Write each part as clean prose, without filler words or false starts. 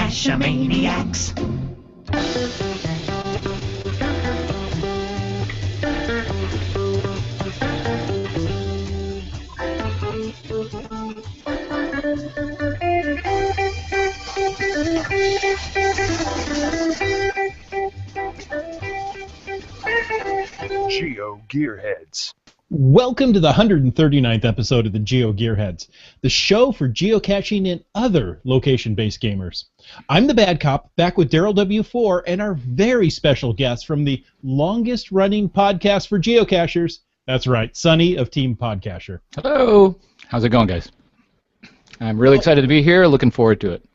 Cachamaniacs. GeoGearHeads. Welcome to the 139th episode of the GeoGearHeads, the show for geocaching and other location-based gamers. I'm the Bad Cop, back with Daryl W4 and our very special guest from the longest-running podcast for geocachers. That's right, Sonny of Team Podcacher. Hello. How's it going, guys? I'm really excited to be here. Looking forward to it.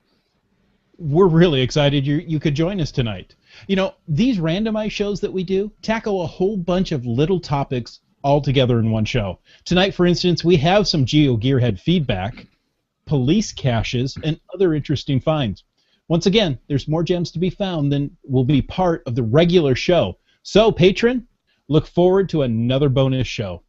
We're really excited you could join us tonight. You know, these randomized shows that we do tackle a whole bunch of little topics all together in one show. Tonight, for instance, we have some GeoGearhead feedback, police caches, and other interesting finds. Once again, there's more gems to be found than will be part of the regular show. So, patron, look forward to another bonus show.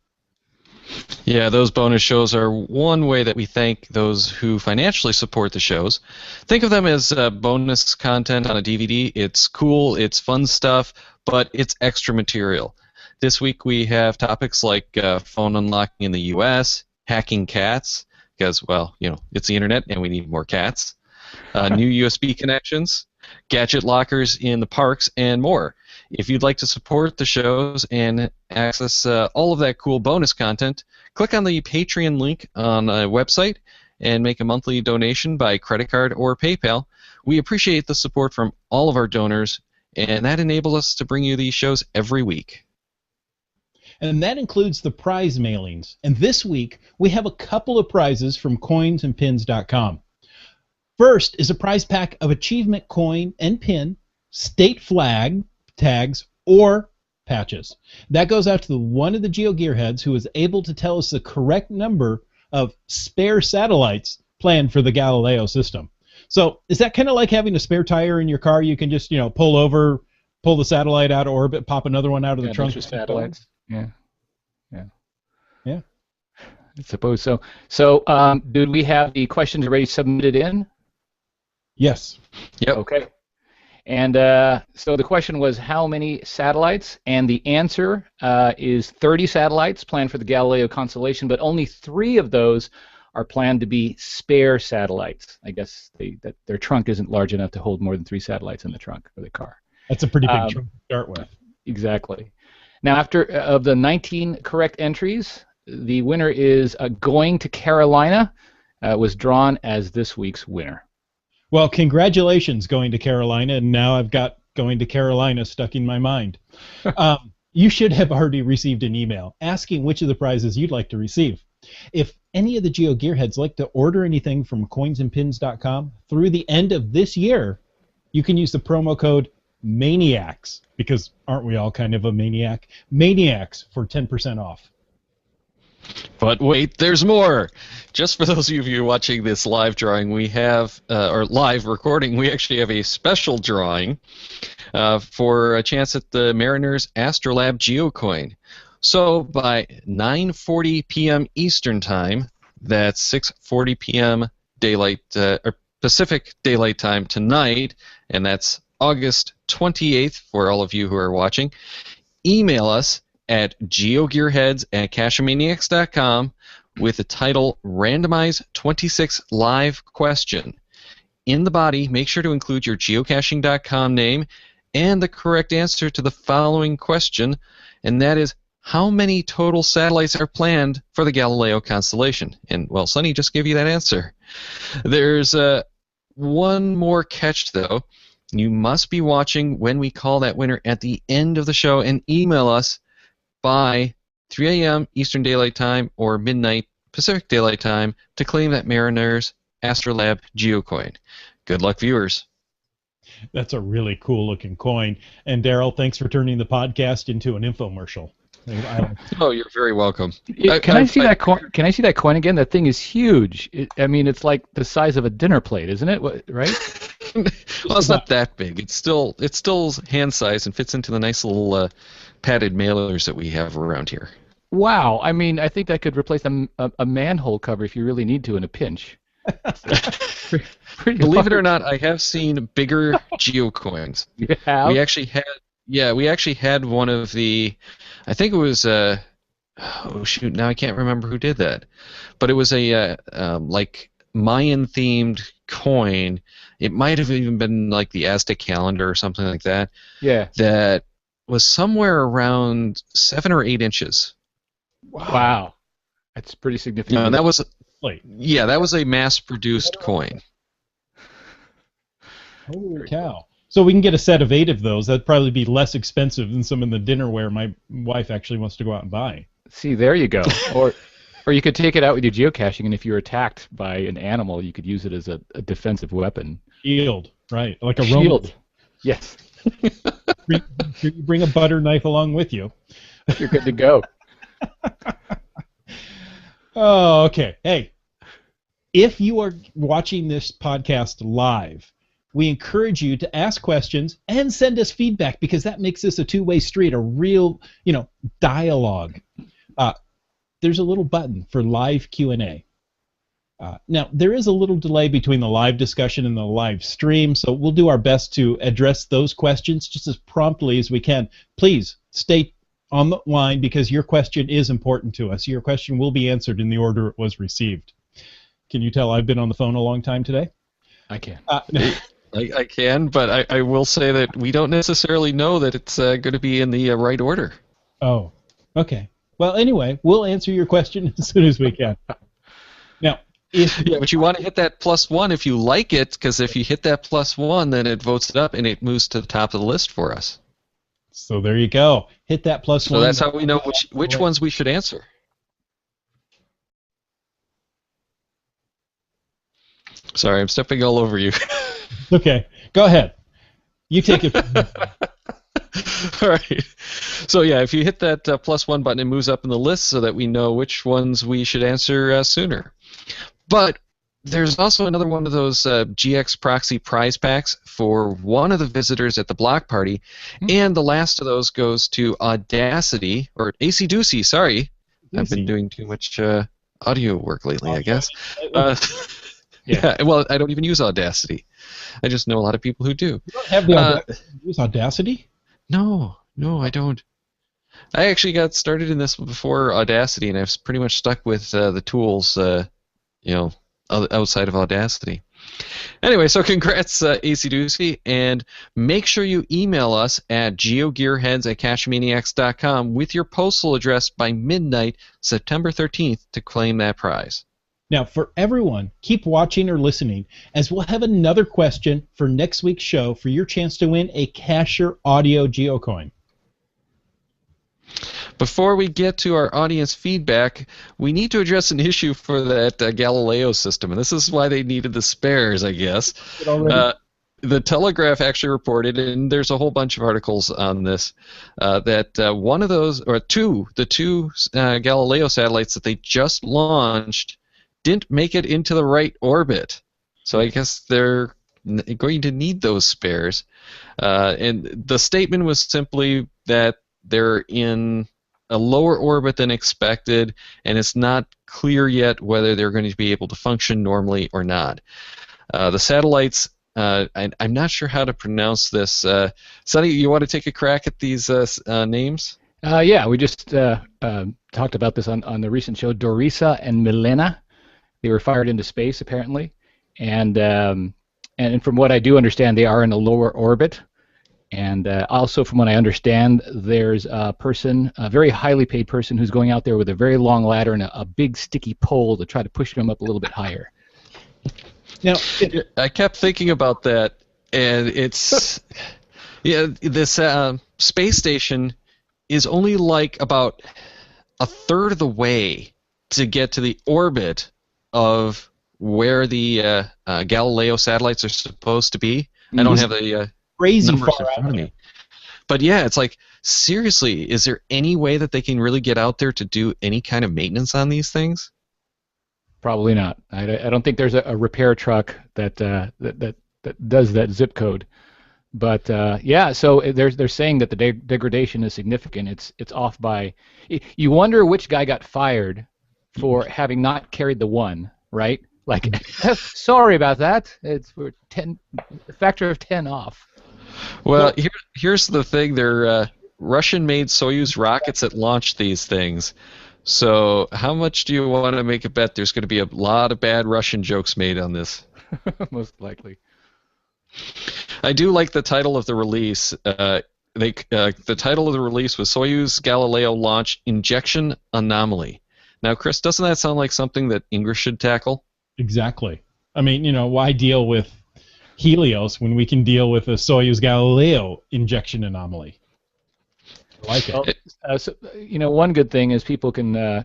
Yeah, those bonus shows are one way that we thank those who financially support the shows. Think of them as bonus content on a DVD. It's cool, it's fun stuff, but it's extra material. This week we have topics like phone unlocking in the U.S., hacking cats, because, well, you know, it's the internet and we need more cats, new USB connections, gadget lockers in the parks, and more. If you'd like to support the shows and access all of that cool bonus content, click on the Patreon link on the website and make a monthly donation by credit card or PayPal. We appreciate the support from all of our donors, and that enables us to bring you these shows every week. And that includes the prize mailings. And this week, we have a couple of prizes from coinsandpins.com. First is a prize pack of achievement coin and pin, state flag, tags, or patches. That goes out to the one of the GeoGearheads who is able to tell us the correct number of spare satellites planned for the Galileo system. So is that kind of like having a spare tire in your car? You can just, pull over, pull the satellite out of orbit, pop another one out of the trunk. Satellites. Yeah. I suppose so. So, did we have the questions already submitted in? Yes. Yep. Okay. And so the question was how many satellites, and the answer is 30 satellites planned for the Galileo constellation, but only 3 of those are planned to be spare satellites. I guess their trunk isn't large enough to hold more than 3 satellites in the trunk of the car. That's a pretty big trunk to start with. Exactly. Now, after of the 19 correct entries, the winner is Going to Carolina, was drawn as this week's winner. Well, congratulations, Going to Carolina, and now I've got Going to Carolina stuck in my mind. You should have already received an email asking which of the prizes you'd like to receive. If any of the GeoGearheads like to order anything from coinsandpins.com through the end of this year, you can use the promo code MANIACS, because aren't we all kind of a maniac? MANIACS for 10% off. But wait, there's more. Just for those of you watching this live drawing, we have, or live recording, we actually have a special drawing for a chance at the Mariners Astrolab Geocoin. So by 9:40 p.m. Eastern Time, that's 6:40 p.m. daylight or Pacific Daylight Time tonight, and that's August 28th for all of you who are watching. Email us at geogearheads@cachamaniacs.com with the title Randomize 26 Live Question. In the body, make sure to include your geocaching.com name and the correct answer to the following question, and that is, how many total satellites are planned for the Galileo constellation? And, well, Sonny just gave you that answer. There's one more catch, though. You must be watching when we call that winner at the end of the show, and email us by 3 a.m. Eastern Daylight Time or midnight Pacific Daylight Time to claim that Mariners Astrolab Geocoin. Good luck, viewers. That's a really cool looking coin. And Daryl, thanks for turning the podcast into an infomercial. Oh, you're very welcome. Can I see that coin? Can I see that coin again? That thing is huge. It's like the size of a dinner plate, isn't it? Right? Well, it's not that big. It's still hand sized and fits into the nice little padded mailers that we have around here. Wow. I mean, I think that could replace a manhole cover if you really need to in a pinch. Pretty Believe it or large. not, I have seen bigger geocoins. You have? We actually had, yeah, we actually had one of the, I think it was, oh shoot, now I can't remember who did that, but it was a like Mayan themed coin. It might have even been like the Aztec calendar or something like that. Yeah. That was somewhere around 7 or 8 inches. Wow. That's pretty significant. And that was, Wait, yeah, that was a mass-produced coin. holy cow! So we can get a set of 8 of those. That'd probably be less expensive than some of the dinnerware my wife actually wants to go out and buy. See, there you go. Or you could take it out with your geocaching, and if you're attacked by an animal, you could use it as a defensive weapon. Shield, right? Like a Shield. Roman. Yes. You bring a butter knife along with you. You're good to go. Oh, okay. Hey, if you are watching this podcast live, we encourage you to ask questions and send us feedback because that makes this a two-way street, a real, dialogue. There's a little button for live Q&A. Now, there is a little delay between the live discussion and the live stream, so we'll do our best to address those questions just as promptly as we can. Please stay on the line because your question is important to us. Your question will be answered in the order it was received. Can you tell I've been on the phone a long time today? I can. I can, but I will say that we don't necessarily know that it's going to be in the right order. Oh, okay. Well, anyway, we'll answer your question as soon as we can. Now, yeah, but you want to hit that +1 if you like it, because if you hit that +1, then it votes it up and it moves to the top of the list for us. So there you go. Hit that +1. So that's how we know which ones we should answer. Sorry, I'm stepping all over you. Okay, go ahead. You take it. All right. So yeah, if you hit that +1 button, it moves up in the list so that we know which ones we should answer sooner. But there's also another one of those GX Proxy prize packs for one of the visitors at the block party, and the last of those goes to Audacity, or AC Doocy, sorry. I've been doing too much audio work lately, I guess. Yeah, well, I don't even use Audacity. I just know a lot of people who do. You don't have the Audacity? Use Audacity? No, I don't. I actually got started in this before Audacity, and I've pretty much stuck with the tools, outside of Audacity. Anyway, so congrats, AC Doocy, and make sure you email us at geogearheads@cachemaniacs.com with your postal address by midnight, September 13th, to claim that prize. Now, for everyone, keep watching or listening, as we'll have another question for next week's show for your chance to win a Cacher Audio Geocoin. Before we get to our audience feedback, we need to address an issue for that Galileo system, and this is why they needed the spares, I guess. The Telegraph actually reported, and there's a whole bunch of articles on this, that one of those, or the two Galileo satellites that they just launched didn't make it into the right orbit. So I guess they're going to need those spares. And the statement was simply that they're in a lower orbit than expected, and it's not clear yet whether they're going to be able to function normally or not. The satellites, I'm not sure how to pronounce this. Sonny, you want to take a crack at these names? Yeah, we just talked about this on the recent show. Dorisa and Milena. They were fired into space, apparently, and from what I do understand, they are in a lower orbit. And also, from what I understand, there's a person, a very highly paid person, who's going out there with a very long ladder and a big sticky pole to try to push them up a little bit higher. Now, I kept thinking about that, and it's this space station is only like about a third of the way to get to the orbit of where the Galileo satellites are supposed to be. I don't have the crazy numbers far in front out of me. But yeah, it's like, seriously, is there any way that they can really get out there to do any kind of maintenance on these things? Probably not. I don't think there's a repair truck that does that zip code. But yeah, so they're saying that the degradation is significant. It's off by. You wonder which guy got fired for having not carried the one, right? Like, sorry about that. We're a factor of 10 off. Well, here's the thing. They're Russian-made Soyuz rockets that launch these things. So how much do you want to make a bet there's going to be a lot of bad Russian jokes made on this? Most likely. I do like the title of the release. The title of the release was Soyuz Galileo Launch Injection Anomaly. Now, Chris, doesn't that sound like something that English should tackle? Exactly. I mean, why deal with Helios when we can deal with a Soyuz Galileo injection anomaly? I like it. One good thing is people can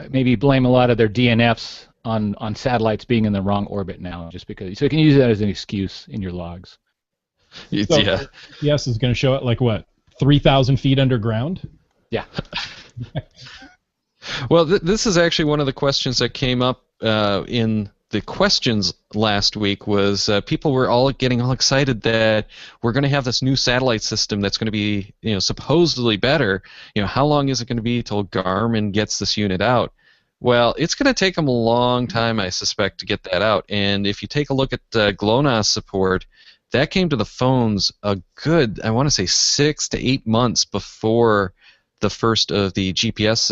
maybe blame a lot of their DNFs on satellites being in the wrong orbit now, just because. So you can use that as an excuse in your logs. So, yes, is going to show it like what, 3,000 feet underground? Yeah. Well, this is actually one of the questions that came up in the questions last week. Was people were all getting all excited that we're going to have this new satellite system that's going to be, supposedly better. How long is it going to be till Garmin gets this unit out? Well, it's going to take them a long time, I suspect, to get that out. And if you take a look at GLONASS support, that came to the phones a good, I want to say, 6 to 8 months before the first of the GPS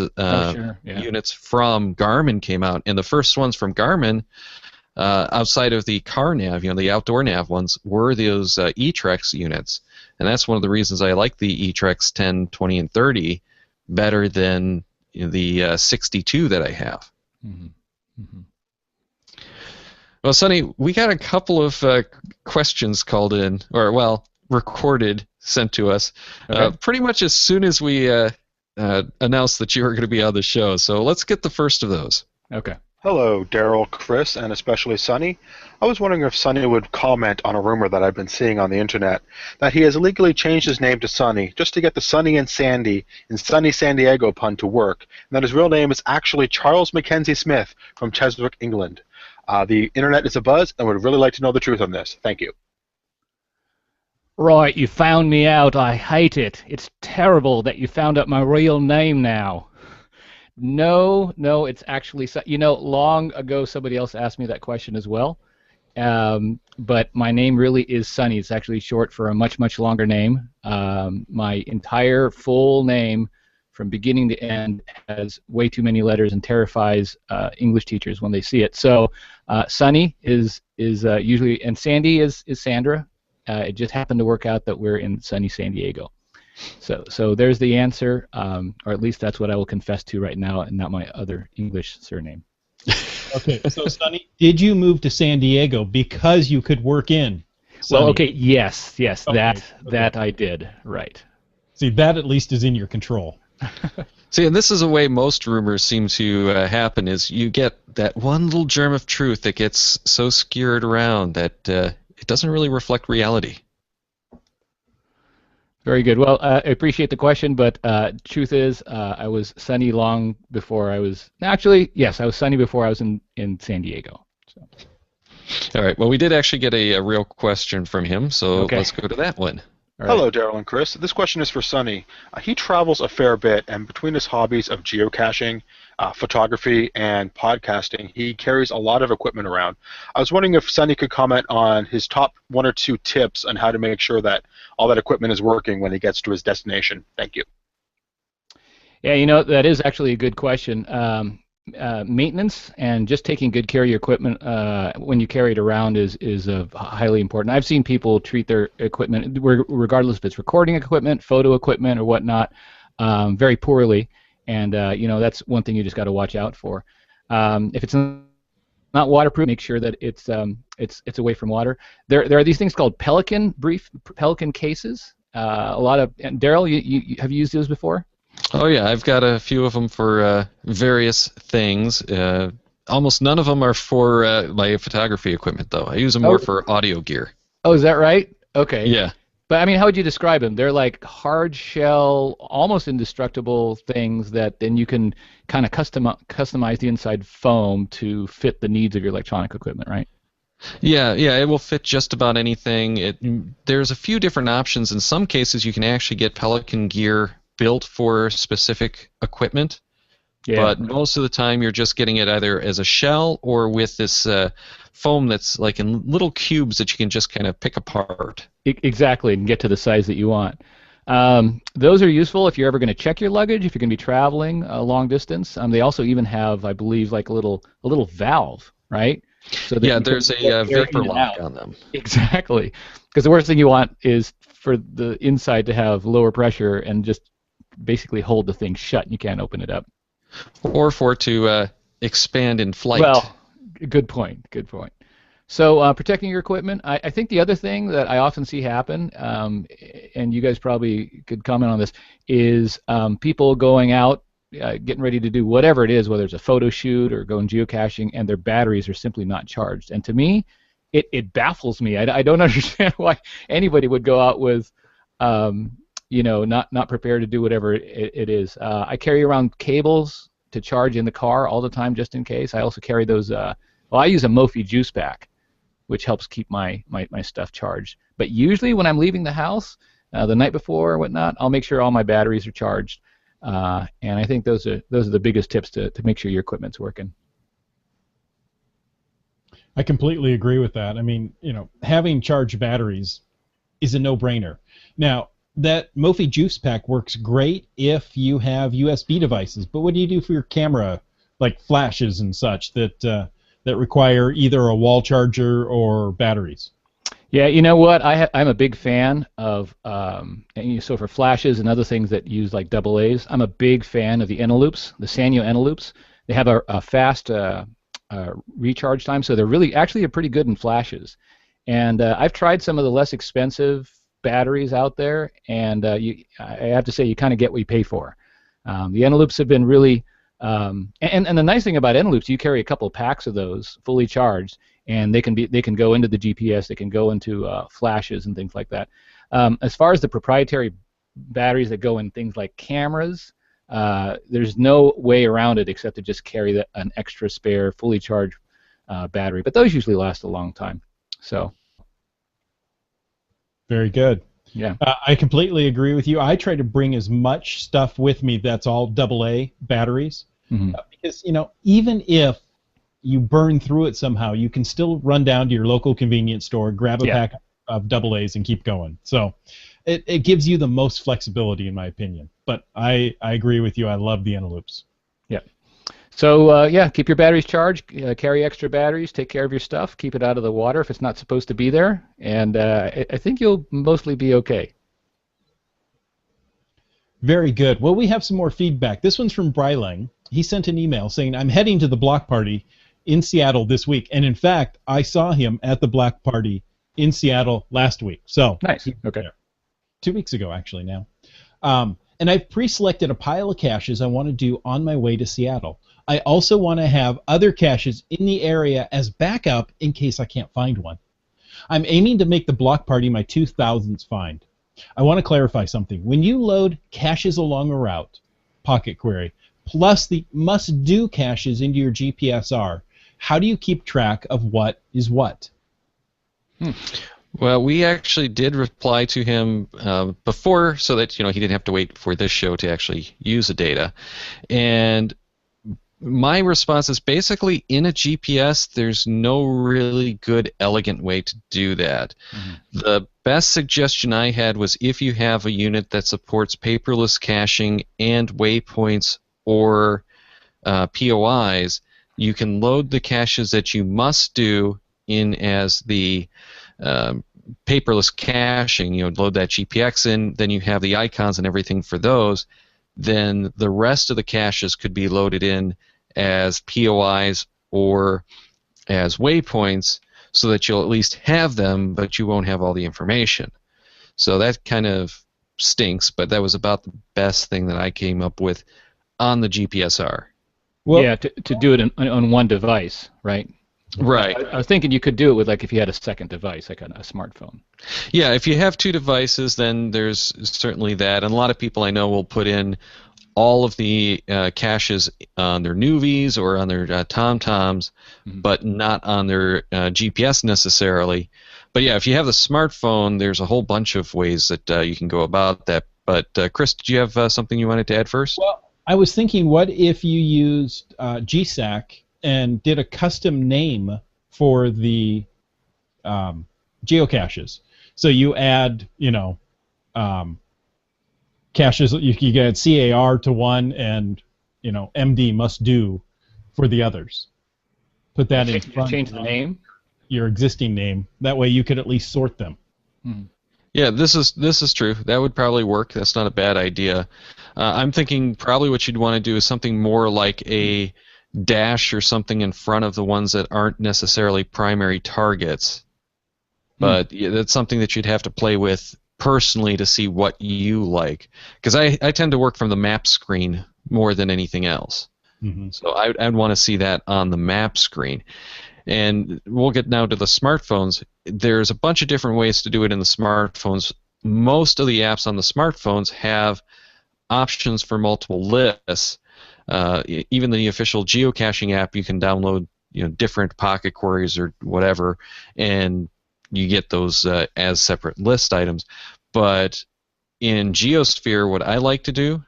units from Garmin came out. And the first ones from Garmin, outside of the car nav, the outdoor nav ones, were those eTrex units. And that's one of the reasons I like the eTrex 10, 20, and 30 better than the 62 that I have. Mm-hmm. Mm-hmm. Well, Sonny, we got a couple of questions called in, recorded, sent to us, pretty much as soon as we announced that you were going to be on the show. So let's get the first of those. Okay. Hello, Daryl, Chris, and especially Sonny. I was wondering if Sonny would comment on a rumor that I've been seeing on the internet that he has legally changed his name to Sonny just to get the Sonny and Sandy in Sunny San Diego pun to work, and that his real name is actually Charles Mackenzie Smith from Cheswick, England. The internet is abuzz and would really like to know the truth on this. Thank you. Right, you found me out. I hate it. It's terrible that you found out my real name now. No, it's actually... long ago somebody else asked me that question as well. But my name really is Sonny. It's actually short for a much, much longer name. My entire full name from beginning to end has way too many letters and terrifies English teachers when they see it. So Sonny is usually... And Sandy is Sandra. It just happened to work out that we're in sunny San Diego. So there's the answer, or at least that's what I will confess to right now, and not my other English surname. Okay, so Sonny, did you move to San Diego because you could work in Sonny? Well, okay, yes, okay. that I did, right. See, that at least is in your control. See, and this is a way most rumors seem to happen, is you get that one little germ of truth that gets so skewed around that it doesn't really reflect reality. Very good. Well, I appreciate the question, but truth is, I was Sonny long before I was... Actually, yes, I was Sonny before I was in San Diego. So. All right. Well, we did actually get a real question from him, so let's go to that one. Right. Hello, Daryl and Chris. This question is for Sonny. He travels a fair bit, and between his hobbies of geocaching, photography, and podcasting, he carries a lot of equipment around. I was wondering if Sonny could comment on his top 1 or 2 tips on how to make sure that all that equipment is working when he gets to his destination. Thank you. Yeah, that is actually a good question. Maintenance and just taking good care of your equipment when you carry it around is highly important. I've seen people treat their equipment, regardless if it's recording equipment, photo equipment, or whatnot, very poorly, and that's one thing you just got to watch out for. If it's not waterproof, make sure that it's away from water. There are these things called Pelican cases. Daryl, you have you used those before? Oh yeah, I've got a few of them for various things. Almost none of them are for my photography equipment, though. I use them more for audio gear. Oh, is that right? Okay. Yeah. But I mean, how would you describe them? They're like hard shell, almost indestructible things that then you can kind of customize the inside foam to fit the needs of your electronic equipment, right? Yeah, it will fit just about anything. There's a few different options. In some cases, you can actually get Pelican gear built for specific equipment, Yeah. But most of the time, you're just getting it either as a shell or with this foam that's like in little cubes that you can just kind of pick apart. Exactly, and get to the size that you want. Those are useful if you're ever going to check your luggage, if you're going to be traveling a long distance. They also even have, I believe, like a little valve, right? So that Yeah, there's a vapor lock on them. Exactly, because the worst thing you want is for the inside to have lower pressure and just basically hold the thing shut, and you can't open it up. Or for it to expand in flight. Well, good point. Good point. So protecting your equipment, I think the other thing that I often see happen, and you guys probably could comment on this, is people going out, getting ready to do whatever it is, whether it's a photo shoot or going geocaching, and their batteries are simply not charged. And to me, it baffles me. I don't understand why anybody would go out with, not prepared to do whatever it is. I carry around cables to charge in the car all the time just in case. I also carry those. I use a Mophie juice pack, which helps keep my stuff charged. But usually when I'm leaving the house, the night before or whatnot, I'll make sure all my batteries are charged. And I think those are the biggest tips to make sure your equipment's working. I completely agree with that. I mean, having charged batteries is a no-brainer. Now, that Mophie juice pack works great if you have USB devices, but what do you do for your camera, like flashes and such that require either a wall charger or batteries? Yeah, you know what? I'm a big fan of, so for flashes and other things that use like AA's, I'm a big fan of the Eneloops, the Sanyo Eneloops. They have a fast recharge time, so they're they're pretty good in flashes. And I've tried some of the less expensive batteries out there, and I have to say you kind of get what you pay for. The Eneloops have been really, and the nice thing about Eneloops, you carry a couple of packs of those fully charged, and they can go into the GPS, they can go into flashes and things like that. As far as the proprietary batteries that go in things like cameras, there's no way around it except to just carry an extra spare fully charged battery, but those usually last a long time. So. Very good. Yeah. I completely agree with you. I try to bring as much stuff with me that's all AA batteries, because even if you burn through it somehow, you can still run down to your local convenience store, grab a pack of AA's, and keep going. So it gives you the most flexibility, in my opinion. But I agree with you. I love the Eneloops. Yeah. So keep your batteries charged, carry extra batteries, take care of your stuff, keep it out of the water if it's not supposed to be there, and I think you'll mostly be okay. Very good. Well, we have some more feedback. This one's from Brylang. He sent an email saying, I'm heading to the block party in Seattle this week, and in fact, I saw him at the block party in Seattle last week. So nice. Okay. 2 weeks ago, actually, now. And I've pre-selected a pile of caches I want to do on my way to Seattle. I also want to have other caches in the area as backup in case I can't find one. I'm aiming to make the block party my 2000s find. I want to clarify something. When you load caches along a route, Pocket Query, plus the must-do caches into your GPSR, how do you keep track of what is what? Well, we actually did reply to him before so that he didn't have to wait for this show to actually use the data. And my response is basically in a GPS, there's no really good, elegant way to do that. The best suggestion I had was if you have a unit that supports paperless caching and waypoints or POIs, you can load the caches that you must do in as the paperless caching. Load that GPX in, then you have the icons and everything for those. Then the rest of the caches could be loaded in as POIs or as waypoints so that you'll at least have them, but you won't have all the information. So that kind of stinks, but that was about the best thing that I came up with on the GPSR. Well, yeah, to do it on one device, right? Right. I was thinking you could do it with, like, if you had a second device, like a smartphone. Yeah, if you have two devices, then there's certainly that. And a lot of people I know will put in all of the caches on their Nuvies or on their TomToms, but not on their GPS necessarily. But yeah, if you have the smartphone, there's a whole bunch of ways that you can go about that. But Chris, did you have something you wanted to add first? Well, I was thinking, what if you used GSAC and did a custom name for the geocaches? So you add, caches. You get CAR to one, and MD must do for the others. Put that in front. Change the name. Your existing name. That way, you could at least sort them. Yeah, this is true. That would probably work. That's not a bad idea. I'm thinking probably what you'd want to do is something more like a dash or something in front of the ones that aren't necessarily primary targets. But yeah, that's something that you'd have to play with personally to see what you like. Because I tend to work from the map screen more than anything else. So I'd want to see that on the map screen. And we'll get now to the smartphones. There's a bunch of different ways to do it in the smartphones. Most of the apps on the smartphones have options for multiple lists. Even the official geocaching app, you can download different pocket queries or whatever, and you get those as separate list items. But in Geosphere, what I like to do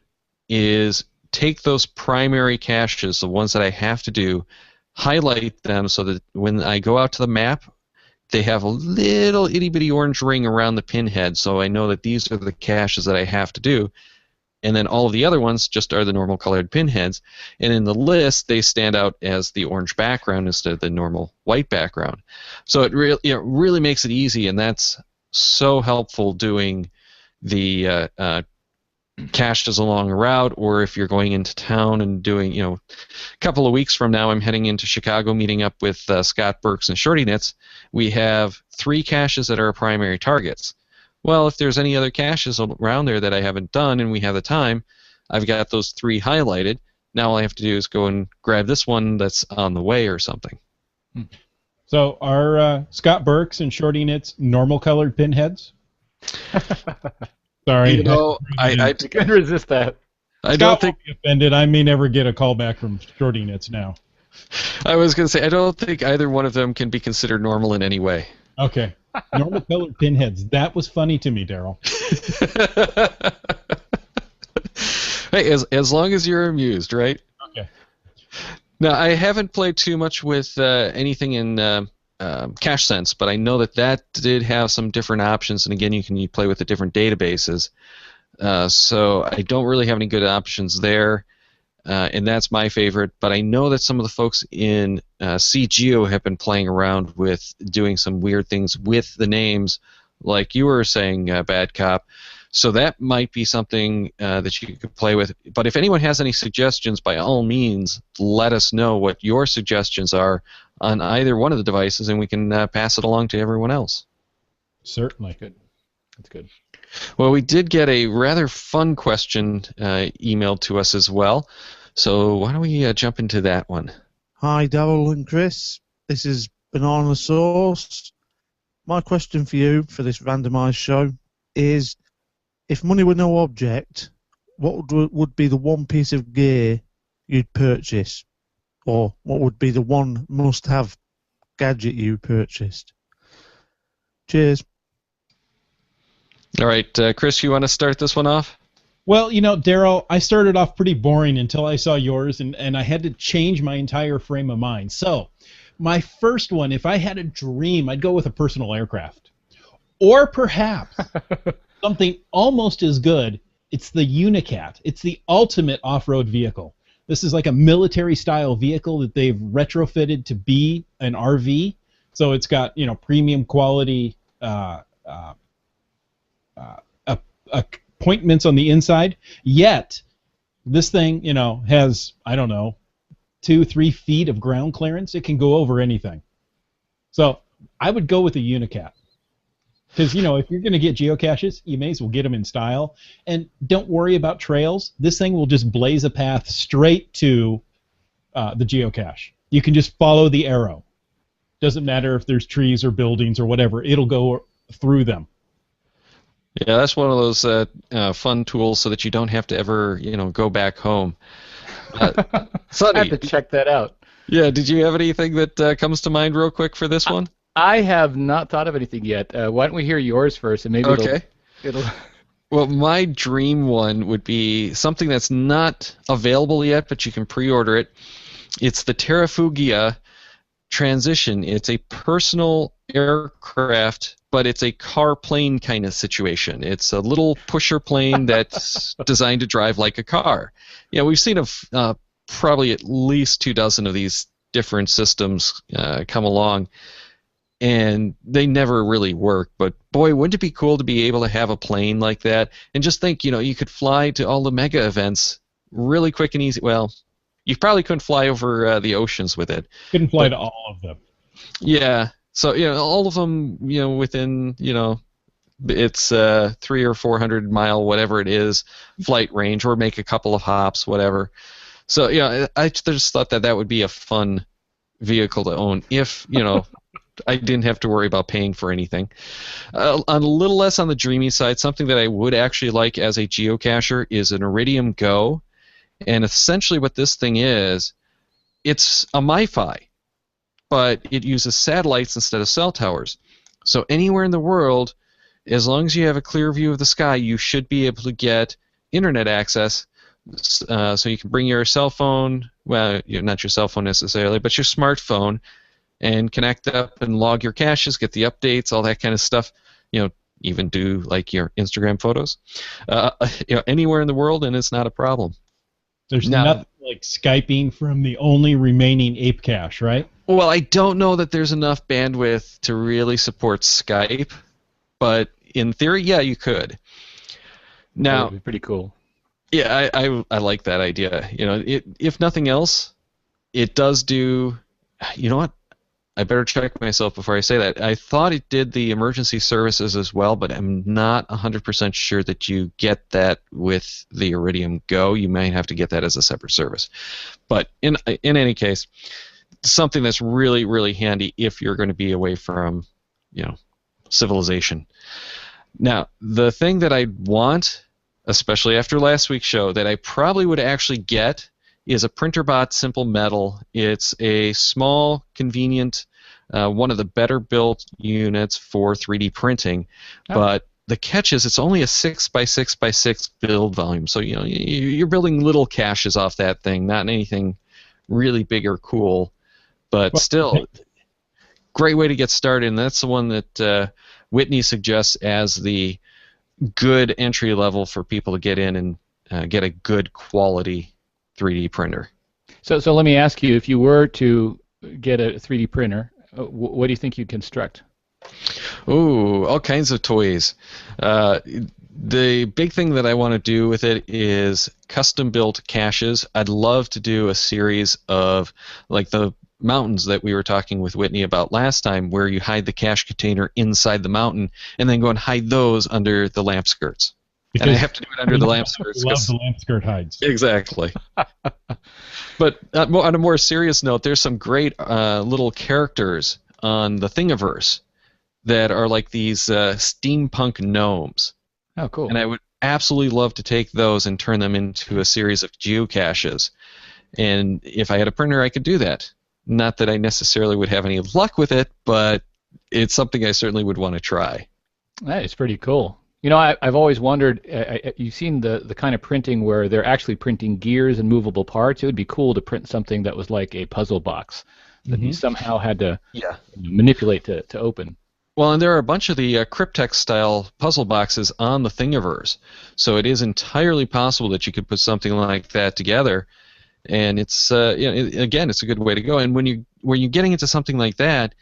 is take those primary caches, the ones that I have to do, highlight them so that when I go out to the map, they have a little itty-bitty orange ring around the pinhead, so I know that these are the caches that I have to do. And then all of the other ones just are the normal colored pinheads. And in the list, they stand out as the orange background instead of the normal white background. So it really makes it easy, and that's so helpful doing the caches along a route, or if you're going into town and doing, a couple of weeks from now, I'm heading into Chicago, meeting up with Scott Burks and Shorty Knits. We have 3 caches that are primary targets. Well, if there's any other caches around there that I haven't done and we have the time, I've got those 3 highlighted. Now all I have to do is go and grab this one that's on the way or something. So are Scott Burks and Shorty Knits normal colored pinheads? Sorry. I can't resist that. I don't think be offended. I may never get a call back from Shorty Knits now. I was going to say, I don't think either one of them can be considered normal in any way. Okay. Normal colored pinheads. That was funny to me, Daryl. Hey, as long as you're amused, right? Okay. Now, I haven't played too much with anything in Cache Sense, but I know that did have some different options, and again, you can play with the different databases. So I don't really have any good options there, and that's my favorite. But I know that some of the folks in CGeo have been playing around with doing some weird things with the names, like you were saying, Bad Cop. So that might be something that you could play with. But if anyone has any suggestions, by all means, let us know what your suggestions are on either one of the devices, and we can pass it along to everyone else. Certainly. Good. That's good. Well, we did get a rather fun question emailed to us as well. So why don't we jump into that one? Hi, Daryl and Chris. This is Banana Sauce. My question for you for this randomized show is, if money were no object, what would be the one piece of gear you'd purchase? Or what would be the one must-have gadget you purchased? Cheers. All right, Chris, you want to start this one off? Well, Daryl, I started off pretty boring until I saw yours, and I had to change my entire frame of mind. So, my first one, if I had a dream, I'd go with a personal aircraft. Or perhaps something almost as good, it's the Unicat. It's the ultimate off-road vehicle. This is like a military-style vehicle that they've retrofitted to be an RV. So it's got, premium quality appointments on the inside. Yet, this thing, has, 2-3 feet of ground clearance. It can go over anything. So I would go with the Unicat. Because, if you're going to get geocaches, you may as well get them in style. And don't worry about trails. This thing will just blaze a path straight to the geocache. You can just follow the arrow. Doesn't matter if there's trees or buildings or whatever. It'll go through them. Yeah, that's one of those fun tools so that you don't have to ever, go back home. Sonny, I have to check that out. Yeah, did you have anything that comes to mind real quick for this one? I have not thought of anything yet. Why don't we hear yours first, and maybe okay. it'll Well, my dream one would be something that's not available yet, but you can pre-order it. It's the Terrafugia Transition. It's a personal aircraft, but it's a car-plane kind of situation. It's a little pusher plane that's designed to drive like a car. Yeah, we've seen probably at least 24 of these different systems come along, and they never really work. But boy, wouldn't it be cool to be able to have a plane like that? And just think, you could fly to all the mega events really quick and easy. Well, you probably couldn't fly over the oceans with it. Couldn't fly to all of them. Yeah. So all of them, within it's 300 or 400 mile, whatever it is, flight range, or make a couple of hops, whatever. So I just thought that would be a fun vehicle to own if I didn't have to worry about paying for anything. On a little less on the dreamy side, something that I would actually like as a geocacher is an Iridium Go. And essentially what this thing is, it's a MiFi, but it uses satellites instead of cell towers. So anywhere in the world, as long as you have a clear view of the sky, you should be able to get internet access. So you can bring your cell phone, well, not your cell phone necessarily, but your smartphone, and connect up and log your caches, get the updates, all that kind of stuff. Even do like your Instagram photos. Anywhere in the world, and it's not a problem. There's nothing like Skyping from the only remaining ape cache, right? Well, I don't know that there's enough bandwidth to really support Skype, but in theory, yeah, you could. Now, that would be pretty cool. Yeah, I like that idea. If nothing else, it does do. You know what? I better check myself before I say that. I thought it did the emergency services as well, but I'm not 100% sure that you get that with the Iridium Go. You might have to get that as a separate service. But in any case, something that's really, really handy if you're going to be away from, civilization. Now, the thing that I want, especially after last week's show, that I probably would actually get is a PrinterBot Simple Metal. It's a small, convenient, one of the better built units for 3D printing, but the catch is it's only a 6x6x6 build volume. So you're building little caches off that thing, not anything really big or cool, but still, great way to get started. And that's the one that Whitney suggests as the good entry level for people to get in and get a good quality 3D printer. So let me ask you, if you were to get a 3D printer, what do you think you'd construct? Ooh, all kinds of toys. The big thing that I want to do with it is custom-built caches. I'd love to do a series of, like the mountains that we were talking with Whitney about last time, where you hide the cache container inside the mountain and then go and hide those under the lamp skirts. And I have to do it under the lamp skirts. Love the lamp skirt hides. Exactly. But on a more serious note, there's some great little characters on the Thingiverse that are like these steampunk gnomes. Oh, cool. And I would absolutely love to take those and turn them into a series of geocaches. And if I had a printer, I could do that. Not that I necessarily would have any luck with it, but it's something I certainly would want to try. That is pretty cool. I've always wondered, you've seen the kind of printing where they're actually printing gears and movable parts. It would be cool to print something that was like a puzzle box that you somehow had to manipulate to open. Well, and there are a bunch of the Cryptex-style puzzle boxes on the Thingiverse, so it is entirely possible that you could put something like that together, and it's again, it's a good way to go. And when you're getting into something like that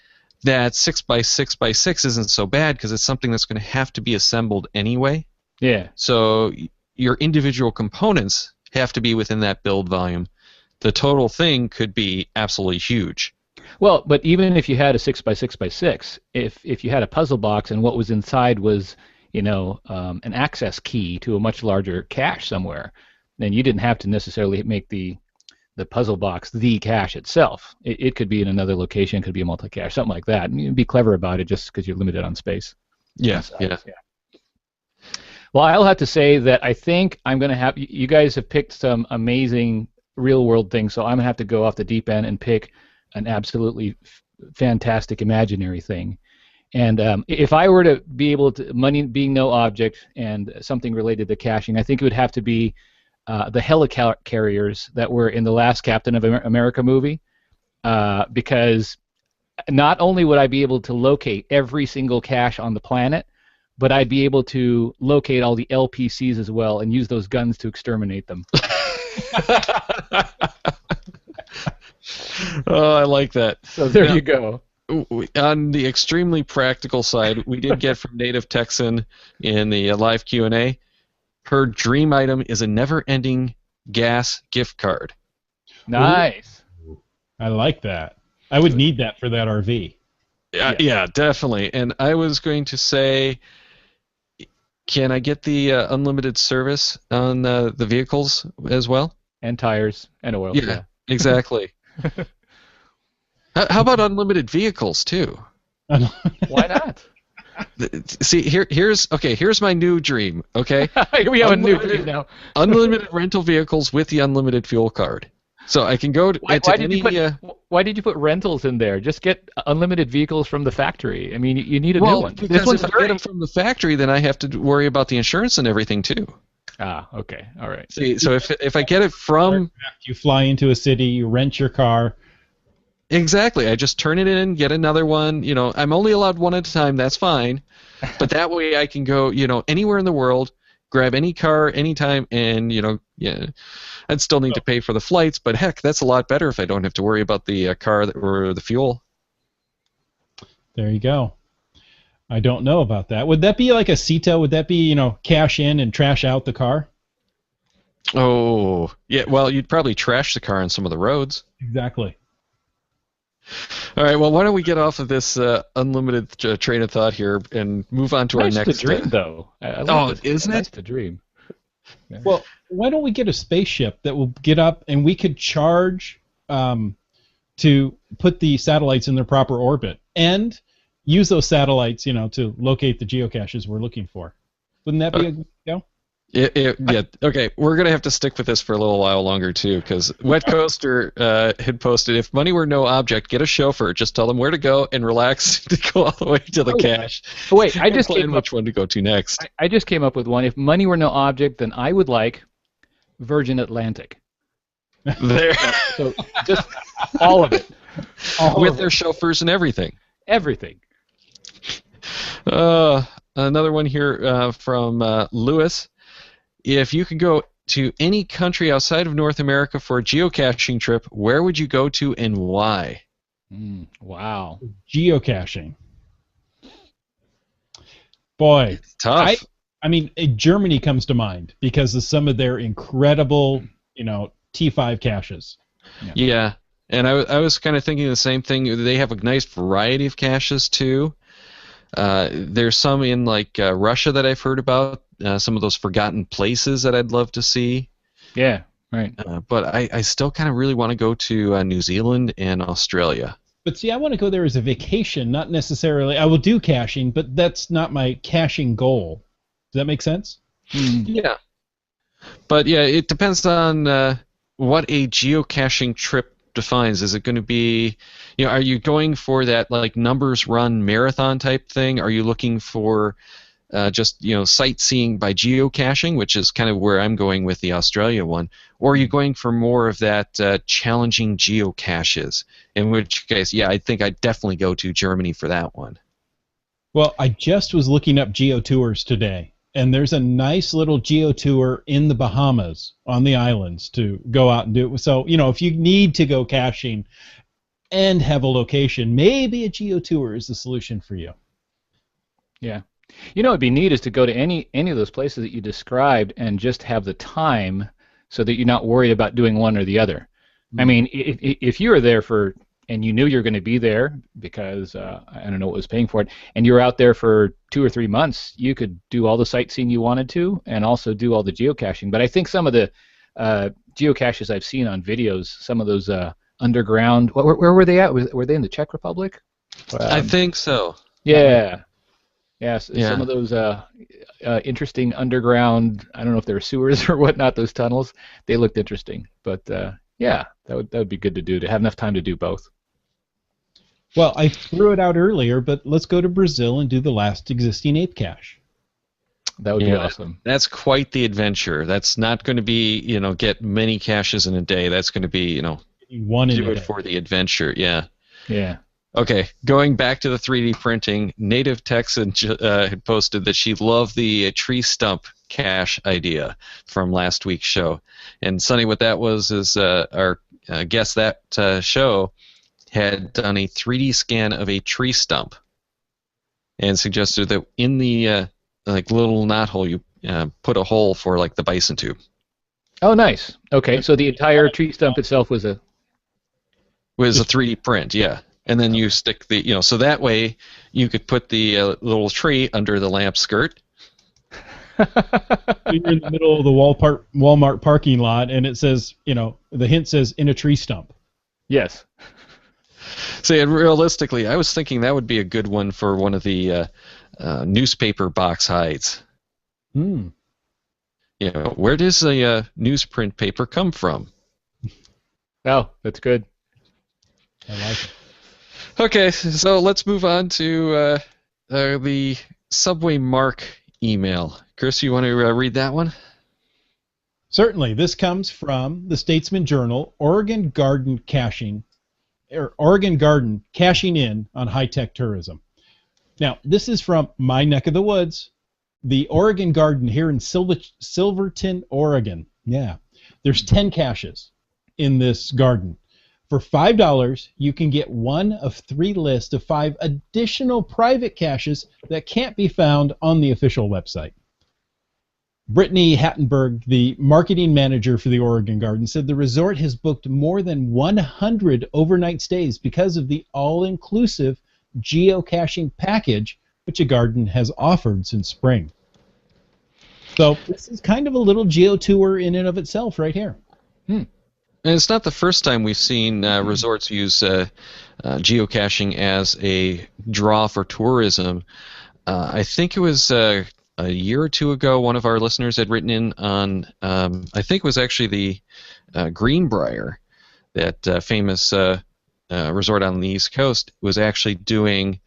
6x6x6 isn't so bad because it's something that's going to have to be assembled anyway. Yeah. So your individual components have to be within that build volume. The total thing could be absolutely huge. Well, but even if you had a 6x6x6, if you had a puzzle box and what was inside was, an access key to a much larger cache somewhere, then you didn't have to necessarily make the puzzle box the cache itself. It could be in another location, it could be a multi-cache, something like that. And you'd be clever about it just because you're limited on space. Yeah. Well, I'll have to say that I think I'm going to have... You guys have picked some amazing real-world things, so I'm going to have to go off the deep end and pick an absolutely fantastic imaginary thing. And if I were to be able to, money being no object and something related to caching, I think it would have to be the helicarriers that were in the last Captain of America movie, because not only would I be able to locate every single cache on the planet, but I'd be able to locate all the LPCs as well and use those guns to exterminate them. Oh, I like that. So there you go. On the extremely practical side, we did get from Native Texan in the live Q&A, her dream item is a never-ending gas gift card. Nice. I like that. I would need that for that RV. Yeah, definitely. And I was going to say, can I get the unlimited service on the vehicles as well? And tires and oil. Yeah. Exactly. How about unlimited vehicles too? Why not? See, here's my new dream. Okay, we have a new dream now. Unlimited rental vehicles with the unlimited fuel card, so I can go to why did you put rentals in there? Just get unlimited vehicles from the factory. I mean, you need a new one. Because this one's if I get them from the factory, then I have to worry about the insurance and everything too. Ah, okay, all right. See, so if I get it from, you fly into a city, you rent your car. Exactly. I just turn it in, get another one. You know, I'm only allowed one at a time. That's fine. But that way I can go, anywhere in the world, grab any car anytime, and, I'd still need to pay for the flights. But heck, that's a lot better if I don't have to worry about the car or the fuel. There you go. I don't know about that. Would that be like a CETA? Would that be, cash in and trash out the car? Oh, yeah. Well, you'd probably trash the car on some of the roads. Exactly. All right, well, why don't we get off of this unlimited train of thought here and move on to our next... Nice to dream, though. Isn't it? Nice to dream. Yeah. Well, why don't we get a spaceship that will get up and we could charge to put the satellites in their proper orbit and use those satellites, to locate the geocaches we're looking for. Wouldn't that be a good go? Yeah. Okay, we're gonna have to stick with this for a little while longer too, because Wet Coaster had posted, if money were no object, get a chauffeur. Just tell them where to go and relax to go all the way to the cache. Oh, wait, I just plan which one to go to next. I just came up with one. If money were no object, then I would like Virgin Atlantic. There. So just all of it. With their chauffeurs and everything. Everything. Another one here from Lewis. If you could go to any country outside of North America for a geocaching trip, where would you go to and why? Wow. Geocaching. Boy. It's tough. I mean, Germany comes to mind because of some of their incredible, T5 caches. Yeah. And I was kind of thinking the same thing. They have a nice variety of caches, too. There's some in Russia that I've heard about. Some of those forgotten places that I'd love to see. Yeah, right. But I still kind of really want to go to New Zealand and Australia. But see, I want to go there as a vacation, not necessarily. I will do caching, but that's not my caching goal. Does that make sense? Yeah. But yeah, it depends on what a geocaching trip defines. Is it going to be, are you going for that numbers run marathon type thing? Are you looking for just sightseeing by geocaching, which is kind of where I'm going with the Australia one, or are you going for more of that challenging geocaches? In which case, yeah, I think I'd definitely go to Germany for that one. Well, I just was looking up geotours today, and there's a nice little geotour in the Bahamas on the islands to go out and do it. So, if you need to go caching and have a location, maybe a geotour is the solution for you. Yeah. It'd be neat is to go to any of those places that you described and just have the time so that you're not worried about doing one or the other. I mean, if you were there and you knew you were going to be there because, I don't know what was paying for it, and you were out there for 2 or 3 months, you could do all the sightseeing you wanted to and also do all the geocaching. But I think some of the geocaches I've seen on videos, some of those underground, where were they at? Were they in the Czech Republic? I think so. Yeah. Yes, yeah. Some of those interesting underground, I don't know if they're sewers or whatnot, those tunnels, they looked interesting. But, yeah, that would be good to do, to have enough time to do both. Well, I threw it out earlier, but let's go to Brazil and do the last existing ape cache. That would be awesome. That's quite the adventure. That's not going to be, get many caches in a day. That's going to be, One in do a it day. for the adventure. Yeah. Yeah. Okay, going back to the 3D printing, Native Texan had posted that she loved the tree stump cache idea from last week's show. And Sonny, what that was is our guest that show had done a 3D scan of a tree stump and suggested that in the little knot hole you put a hole for like the bison tube. Oh, nice. Okay, so the entire tree stump itself was a 3D print, yeah. And then you stick the, so that way you could put the little tree under the lamp skirt. You're in the middle of the Walmart parking lot, and it says, the hint says, in a tree stump. Yes. See, and realistically, I was thinking that would be a good one for one of the newspaper box hides. Hmm. Where does a newsprint paper come from? Oh, that's good. I like it. Okay, so let's move on to the Subway Mark email. Chris, you want to read that one? Certainly. This comes from the Statesman Journal, Oregon Garden cashing in on high-tech tourism. Now, this is from my neck of the woods, the Oregon Garden here in Silverton, Oregon. Yeah. There's 10 caches in this garden. For $5, you can get one of 3 lists of 5 additional private caches that can't be found on the official website. Brittany Hattenberg, the marketing manager for the Oregon Garden, said the resort has booked more than 100 overnight stays because of the all-inclusive geocaching package which a garden has offered since spring. So this is kind of a little geo tour in and of itself right here. And it's not the first time we've seen resorts use geocaching as a draw for tourism. I think it was a year or two ago, one of our listeners had written in on, I think it was actually the Greenbrier, that famous resort on the East Coast, was actually doing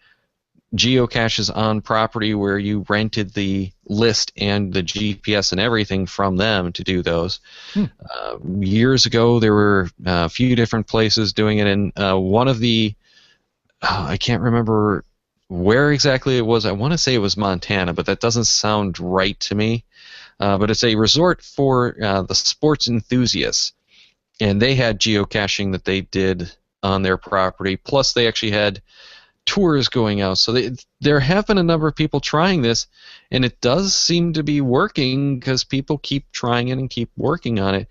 geocaches on property where you rented the list and the GPS and everything from them to do those. Years ago, there were a few different places doing it, and one of the, I can't remember where exactly it was. I want to say it was Montana, but that doesn't sound right to me. But it's a resort for the sports enthusiasts, and they had geocaching that they did on their property, plus they actually had tours going out. So there have been a number of people trying this, and it does seem to be working because people keep trying it and keep working on it.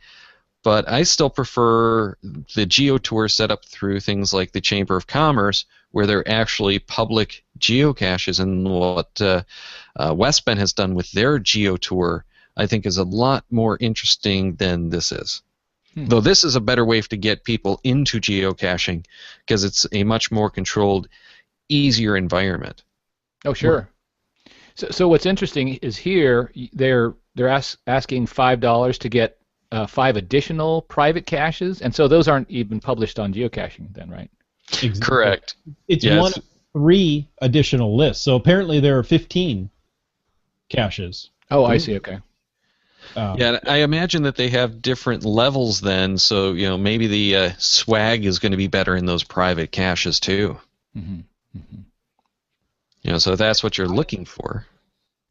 But I still prefer the geo tour set up through things like the Chamber of Commerce, where they're actually public geocaches, and what West Bend has done with their geo tour, I think, is a lot more interesting than this is. Though this is a better way to get people into geocaching because it's a much more controlled, easier environment. Oh, sure. So what's interesting is here they're asking $5 to get 5 additional private caches, and so those aren't even published on geocaching then, right? Exactly. Correct. It's one of 3 additional lists. So apparently there are 15 caches. Oh, I see. Okay. Yeah, I imagine that they have different levels then, so maybe the swag is going to be better in those private caches too. So if that's what you're looking for.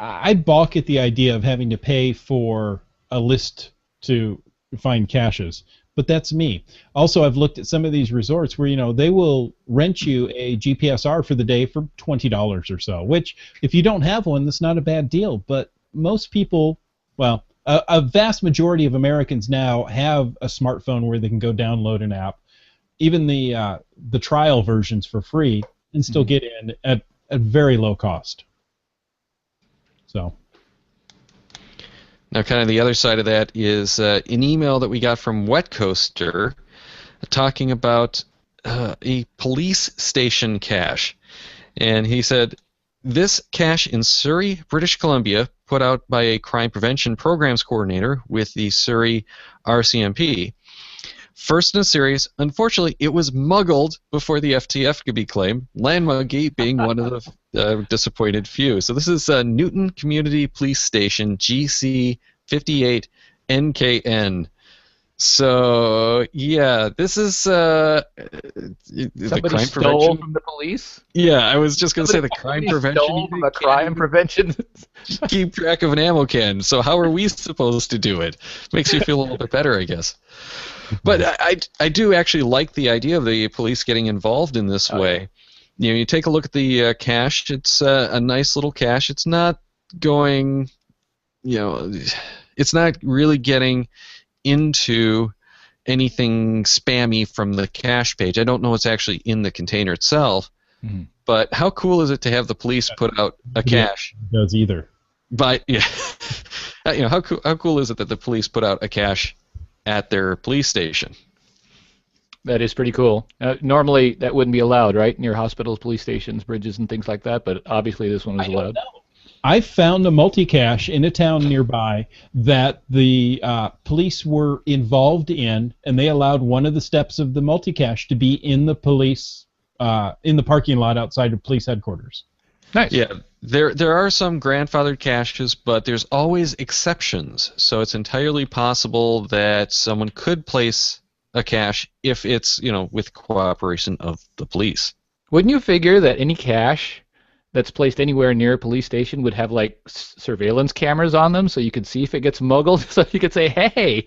I balk at the idea of having to pay for a list to find caches, but that's me. Also, I've looked at some of these resorts where they will rent you a GPSR for the day for $20 or so, which if you don't have one, that's not a bad deal. But most people, well, a vast majority of Americans now have a smartphone where they can go download an app, even the trial versions for free, and still get in at very low cost. So. Now, kind of the other side of that is an email that we got from Wet Coaster talking about a police station cache. And he said, this cache in Surrey, British Columbia, put out by a crime prevention programs coordinator with the Surrey RCMP, First in a series. Unfortunately, it was muggled before the FTF could be claimed, Land Monkey being one of the disappointed few. So this is Newton Community Police Station, GC58NKN. So, yeah, this is the Somebody crime stole prevention. from the police? Yeah, I was just going to say the crime prevention. Stole from a crime prevention? Keep track of an ammo can. So how are we supposed to do it? Makes you feel a little bit better, I guess. But I do actually like the idea of the police getting involved in this way. You know, you take a look at the cache. It's a nice little cache. It's not going, you know, it's not really getting into anything spammy from the cache page. I don't know what's actually in the container itself. Mhm. But how cool is it to have the police put out a cache? It does either. But yeah, you know, how cool is it that the police put out a cache at their police station? That is pretty cool. Normally, that wouldn't be allowed, right? Near hospitals, police stations, bridges, and things like that. But obviously, this one was allowed. I found a multi-cache in a town nearby that the police were involved in, and they allowed one of the steps of the multi-cache to be in the police in the parking lot outside of police headquarters. Nice. Yeah, there are some grandfathered caches, but there's always exceptions. So it's entirely possible that someone could place a cache if it's, you know, with cooperation of the police. Wouldn't you figure that any cache that's placed anywhere near a police station would have like surveillance cameras on them, so you could see if it gets muggled, so you could say, "Hey,"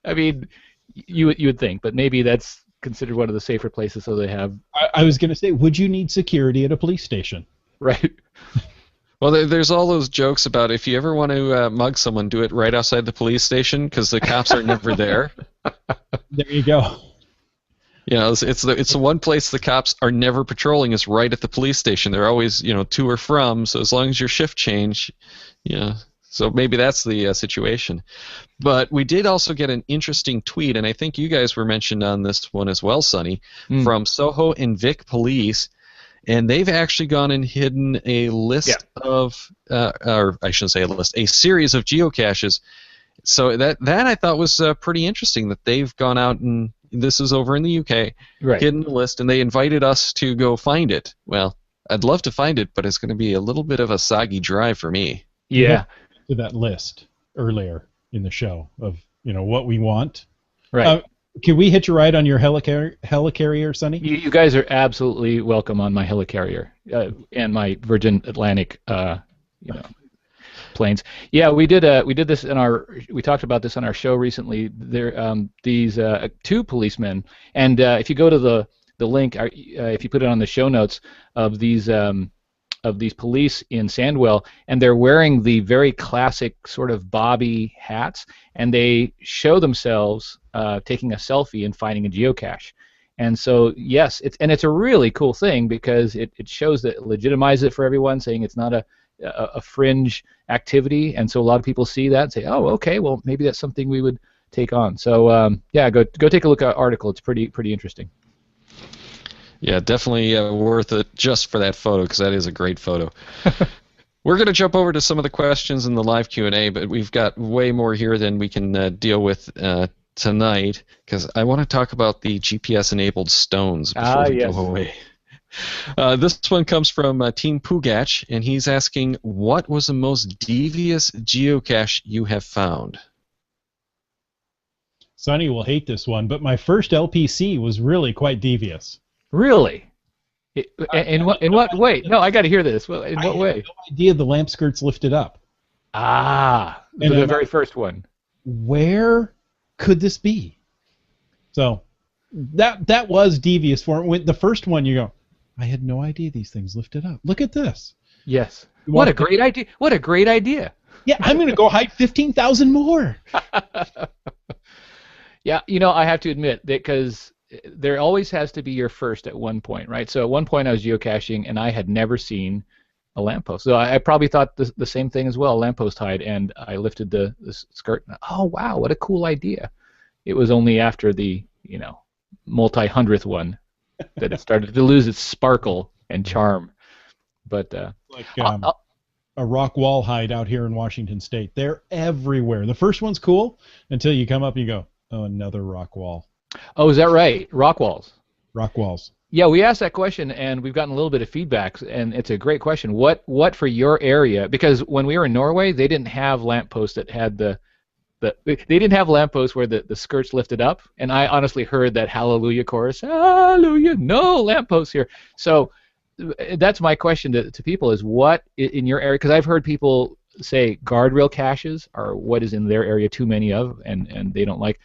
I mean, you would think, but maybe that's considered one of the safer places, so they have. I was going to say, would you need security at a police station? Right. Well, there's all those jokes about if you ever want to mug someone, do it right outside the police station because the cops are never there. There you go. You know, it's the one place the cops are never patrolling is right at the police station. They're always, you know, to or from. So as long as your shift change, you know, so maybe that's the situation. But we did also get an interesting tweet, and I think you guys were mentioned on this one as well, Sonny, from Soho and Vic Police, and they've actually gone and hidden a list of, or I shouldn't say a list, a series of geocaches. So that I thought was pretty interesting that they've gone out and. This is over in the UK, hidden the list, and they invited us to go find it. Well, I'd love to find it, but it's going to be a little bit of a soggy drive for me. Yeah. To that list earlier in the show of, you know, what we want. Right. Can we hitch a ride on your helicarrier, Sonny? You guys are absolutely welcome on my helicarrier and my Virgin Atlantic, planes. Yeah, we did this we talked about this on our show recently. There, these two policemen, and if you go to the link, if you put it on the show notes of these police in Sandwell, and they're wearing the very classic sort of bobby hats, and they show themselves taking a selfie and finding a geocache. And so, yes, it's a really cool thing because it shows that it legitimizes it for everyone, saying it's not a fringe activity, and so a lot of people see that and say, "Oh, okay, well maybe that's something we would take on." So yeah, go take a look at the article. It's pretty interesting. Yeah, definitely worth it just for that photo because that is a great photo. We're going to jump over to some of the questions in the live Q&A, but we've got way more here than we can deal with tonight because I want to talk about the GPS-enabled stones before we go away. This one comes from Team Pugach, and he's asking, what was the most devious geocache you have found? Sonny will hate this one, but my first LPC was really quite devious. Really? In what way? No, I got to hear this. Well, in what way? I had no idea the lamp skirts lifted up. Ah, the very first one. Where could this be? So that was devious for me. The first one, you go, I had no idea these things lifted up. Look at this. Yes. What a great idea. What a great idea. Yeah, I'm going to go hike 15,000 more. Yeah, you know, I have to admit that because there always has to be your first at one point, right? So at one point I was geocaching and I had never seen a lamppost. So I probably thought the same thing as well, a lamppost hide, and I lifted the skirt. And, oh, wow, what a cool idea. It was only after the, you know, multi-hundredth one that it started to lose its sparkle and charm. But like a rock wall hide out here in Washington State. They're everywhere. The first one's cool until you come up and you go, oh, another rock wall. Oh, is that right? Rock walls. Rock walls. Yeah, we asked that question, and we've gotten a little bit of feedback, and it's a great question. What for your area? Because when we were in Norway, they didn't have lampposts that had they didn't have lampposts where the skirts lifted up, and I honestly heard that Hallelujah chorus, Hallelujah, no lampposts here. So that's my question to people is what in your area, because I've heard people say guardrail caches are what is in their area too many of, and they don't like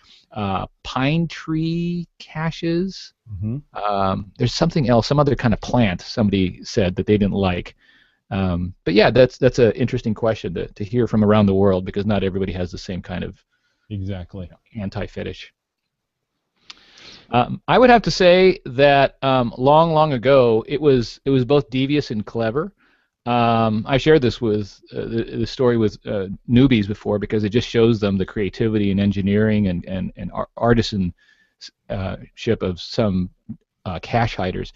pine tree caches. Mm-hmm. There's something else, some other kind of plant somebody said that they didn't like. But yeah, that's an interesting question to hear from around the world because not everybody has the same kind of exactly anti-fetish. I would have to say that long ago it was both devious and clever. I shared this with the story with newbies before because it just shows them the creativity and engineering and artisanship of some cache hiders.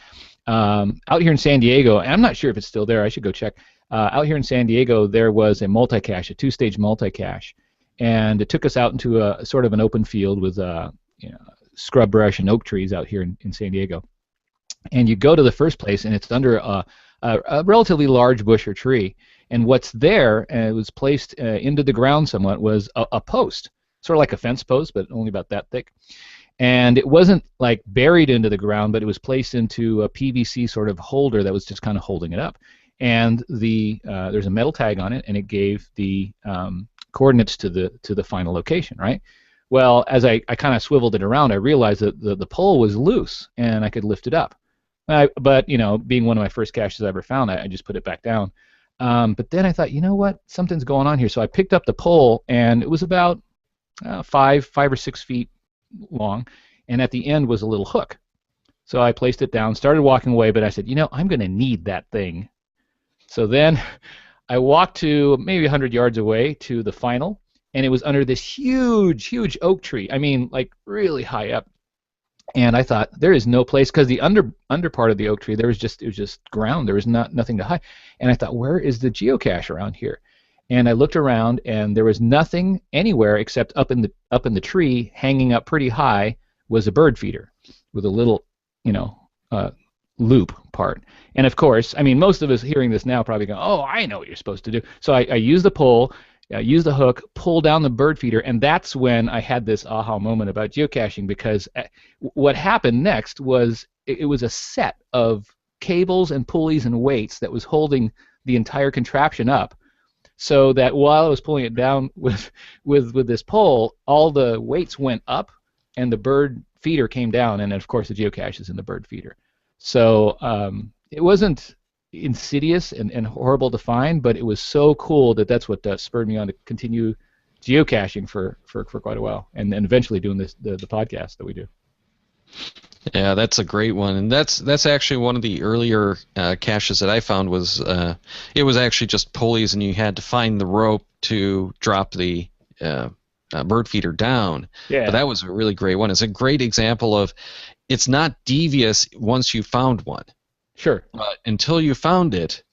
Out here in San Diego, and I'm not sure if it's still there, I should go check. Out here in San Diego, there was a multi-cache, a two-stage multi-cache, and it took us out into a sort of an open field with scrub brush and oak trees out here in San Diego. And you go to the first place, and it's under a relatively large bush or tree, and what's there, and it was placed into the ground somewhat, was a post, sort of like a fence post, but only about that thick. And it wasn't like buried into the ground, but it was placed into a PVC sort of holder that was just kind of holding it up. And there's a metal tag on it, and it gave the coordinates to the final location, right? Well, as I kind of swiveled it around, I realized that the pole was loose, and I could lift it up. But being one of my first caches I ever found, I just put it back down. But then I thought, you know what? Something's going on here. So I picked up the pole, and it was about 5 or 6 feet long, and at the end was a little hook. So I placed it down, started walking away, but I said, I'm going to need that thing. So then I walked to maybe 100 yards away to the final, and it was under this huge oak tree. I mean, like really high up. And I thought there is no place because the under part of the oak tree it was just ground. There was nothing to hide. And I thought, where is the geocache around here? And I looked around, and there was nothing anywhere except up in the tree, hanging up pretty high, was a bird feeder with a little, loop part. And of course, I mean, most of us hearing this now probably go, "Oh, I know what you're supposed to do." So I used the pole, used the hook, pulled down the bird feeder, and that's when I had this aha moment about geocaching because what happened next was it was a set of cables and pulleys and weights that was holding the entire contraption up. So that while I was pulling it down with this pole, all the weights went up, and the bird feeder came down, and of course the geocache is in the bird feeder. So it wasn't insidious and horrible to find, but it was so cool that's what spurred me on to continue geocaching for quite a while, and then eventually doing the podcast that we do. Yeah, that's a great one, and that's actually one of the earlier caches that I found was it was actually just pulleys, and you had to find the rope to drop the bird feeder down. Yeah. But that was a really great one. It's a great example of it's not devious once you found one. Sure. But until you found it,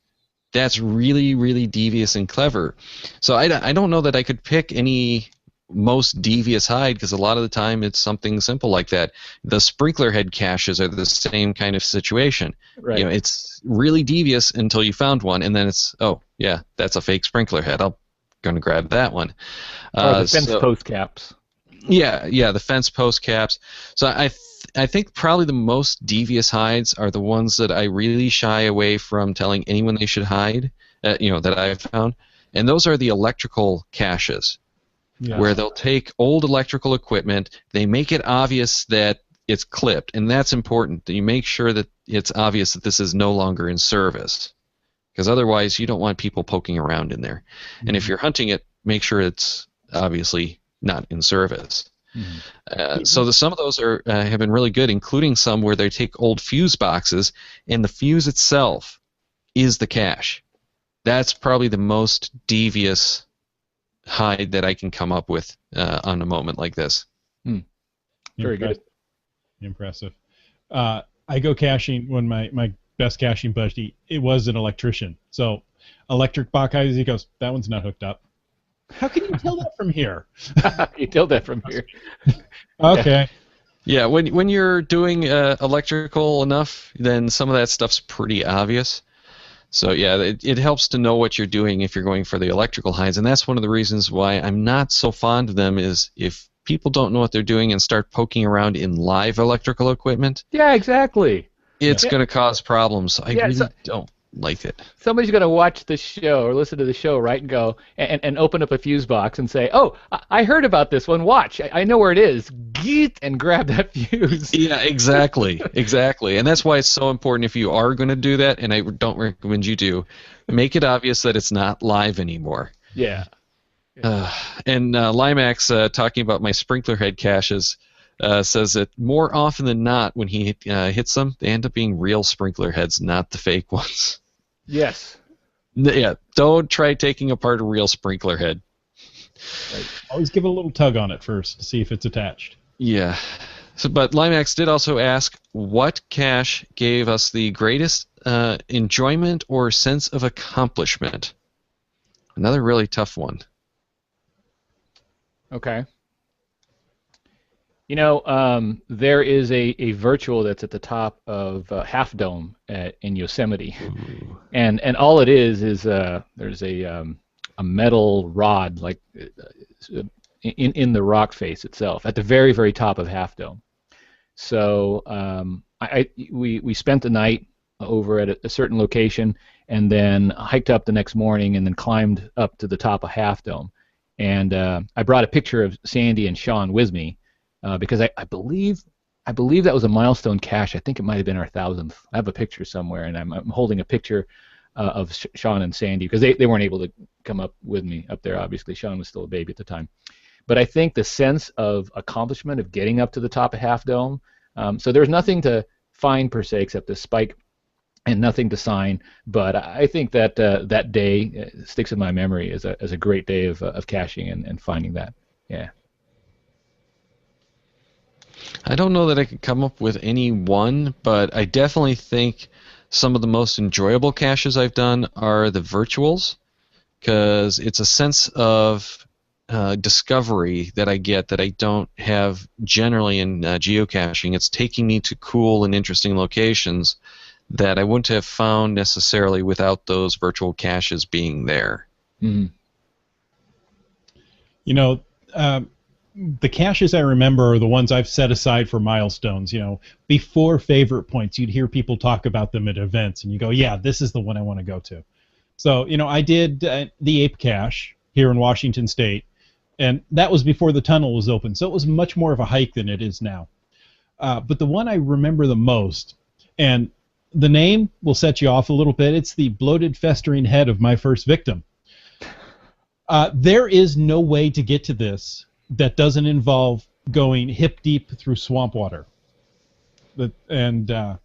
that's really, really devious and clever. So I don't know that I could pick any most devious hide because a lot of the time it's something simple like that. The sprinkler head caches are the same kind of situation. Right. It's really devious until you found one, and then it's that's a fake sprinkler head. I'm going to grab that one. Or the fence post caps. Yeah, the fence post caps. So I think probably the most devious hides are the ones that I really shy away from telling anyone they should hide. That I've found, and those are the electrical caches. Yeah. Where they'll take old electrical equipment, they make it obvious that it's clipped, and that's important. That you make sure that it's obvious that this is no longer in service, because otherwise you don't want people poking around in there. Mm-hmm. And if you're hunting it, make sure it's obviously not in service. Mm-hmm. So some of those have been really good, including some where they take old fuse boxes, and the fuse itself is the cache. That's probably the most devious hide that I can come up with on a moment like this. Very good. Impressive. I go caching when my best caching buddy, it was an electrician. So electric box hides, he goes, that one's not hooked up. How can you tell that from here? You tell that from here. Okay. Yeah, when you're doing electrical enough, then some of that stuff's pretty obvious. So yeah, it helps to know what you're doing if you're going for the electrical hides, and that's one of the reasons why I'm not so fond of them. Is if people don't know what they're doing and start poking around in live electrical equipment, Yeah, exactly. it's Yeah. going to cause problems. I Yeah, really don't like it. Somebody's going to watch the show or listen to the show, right, and go and open up a fuse box and say, "Oh, I heard about this one. Watch, I know where it is." Geet, and grab that fuse. Yeah, exactly, exactly, and that's why it's so important if you are going to do that, and I don't recommend you do, make it obvious that it's not live anymore. Yeah. And Limax, talking about my sprinkler head caches, says that more often than not, when he hits them, they end up being real sprinkler heads, not the fake ones. Yes. Yeah, don't try taking apart a real sprinkler head. Right. Always give it a little tug on it first to see if it's attached. Yeah. So, but Limax did also ask, what cache gave us the greatest enjoyment or sense of accomplishment? Another really tough one. Okay. You know, there is a virtual that's at the top of Half Dome in Yosemite, and all it is there's a metal rod like in the rock face itself at the very, very top of Half Dome. So we spent the night over at a certain location, and then hiked up the next morning, and then climbed up to the top of Half Dome. And I brought a picture of Sandy and Sean with me because I believe that was a milestone cache. I think it might have been our 1,000th. I have a picture somewhere, and I'm holding a picture of Sean and Sandy because they weren't able to come up with me up there. Obviously, Sean was still a baby at the time. But I think the sense of accomplishment of getting up to the top of Half Dome. So there's nothing to find per se except this spike, and nothing to sign. But I think that that day sticks in my memory as a great day of caching and finding that. Yeah. I don't know that I could come up with any one, but I definitely think some of the most enjoyable caches I've done are the virtuals, because it's a sense of discovery that I get that I don't have generally in geocaching. It's taking me to cool and interesting locations that I wouldn't have found necessarily without those virtual caches being there. Mm-hmm. You know, the caches I remember are the ones I've set aside for milestones. You know, before favorite points, you'd hear people talk about them at events, and you go, yeah, this is the one I want to go to. So, you know, I did the Ape Cache here in Washington State, and that was before the tunnel was open, so it was much more of a hike than it is now. But the one I remember the most, and the name will set you off a little bit, it's the bloated, festering head of my first victim. There is no way to get to this that doesn't involve going hip deep through swamp water. And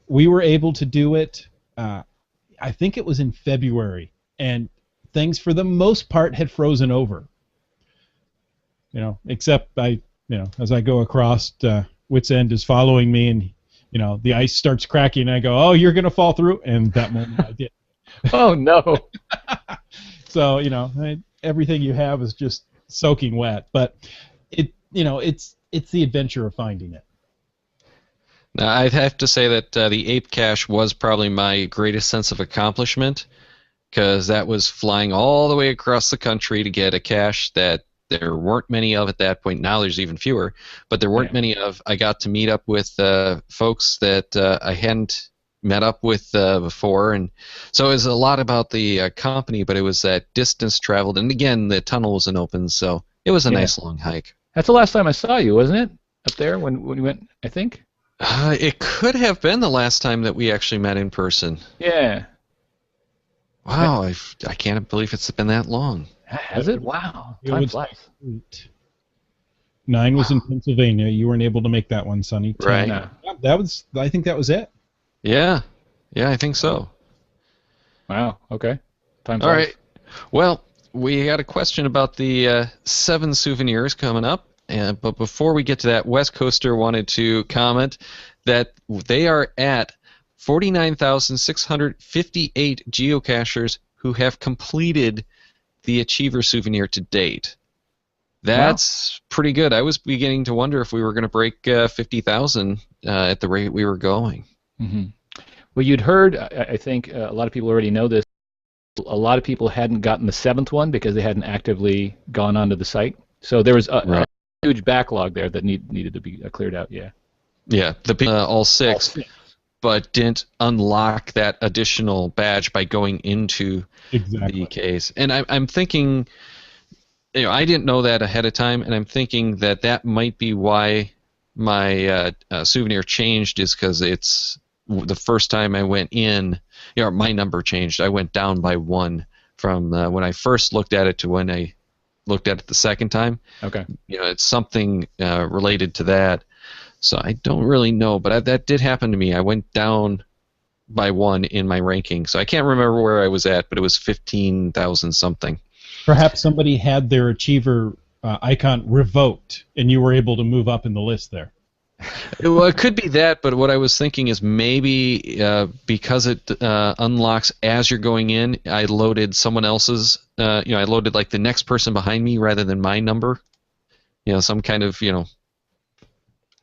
we were able to do it, I think it was in February, and things for the most part had frozen over. You know, except as I go across, Wits End is following me, and you know, the ice starts cracking, and I go, oh, you're going to fall through, and that moment I did. Oh, no. So, you know, everything you have is just soaking wet, but it's the adventure of finding it. Now, I'd have to say that the Ape Cache was probably my greatest sense of accomplishment, because that was flying all the way across the country to get a cache that there weren't many of at that point. Now there's even fewer, but there weren't many of. I got to meet up with folks that I hadn't met up with before, and so it was a lot about the company, but it was that distance traveled, and again, the tunnel wasn't open, so it was a nice long hike. That's the last time I saw you, wasn't it? Up there when you went, I think? It could have been the last time that we actually met in person. Yeah. Wow, I can't believe it's been that long. Has it? Wow. Time flies. 9 was in Pennsylvania. You weren't able to make that one, Sonny. 10. Right. No. Yeah, I think that was it. Yeah, I think so. Wow. Okay. Time flies. All right. Well, we got a question about the 7 souvenirs coming up, but before we get to that, West Coaster wanted to comment that they are at 49,658 geocachers who have completed the Achiever souvenir to date. That's pretty good. I was beginning to wonder if we were going to break 50,000 at the rate we were going. Mm-hmm. Well, you'd heard, I think a lot of people already know this, a lot of people hadn't gotten the 7th one because they hadn't actively gone onto the site. So there was a huge backlog there that needed to be cleared out, yeah. Yeah, all six, but didn't unlock that additional badge by going into the case. And I'm thinking, I didn't know that ahead of time, and I'm thinking that might be why my souvenir changed, is because it's the first time I went in, my number changed. I went down by 1 from when I first looked at it to when I looked at it the second time. Okay. It's something related to that. So I don't really know, but that did happen to me. I went down by 1 in my ranking, so I can't remember where I was at, but it was 15,000 something. Perhaps somebody had their achiever icon revoked, and you were able to move up in the list there. Well, it could be that, but what I was thinking is maybe because it unlocks as you're going in, I loaded someone else's. I loaded like the next person behind me rather than my number. Some kind of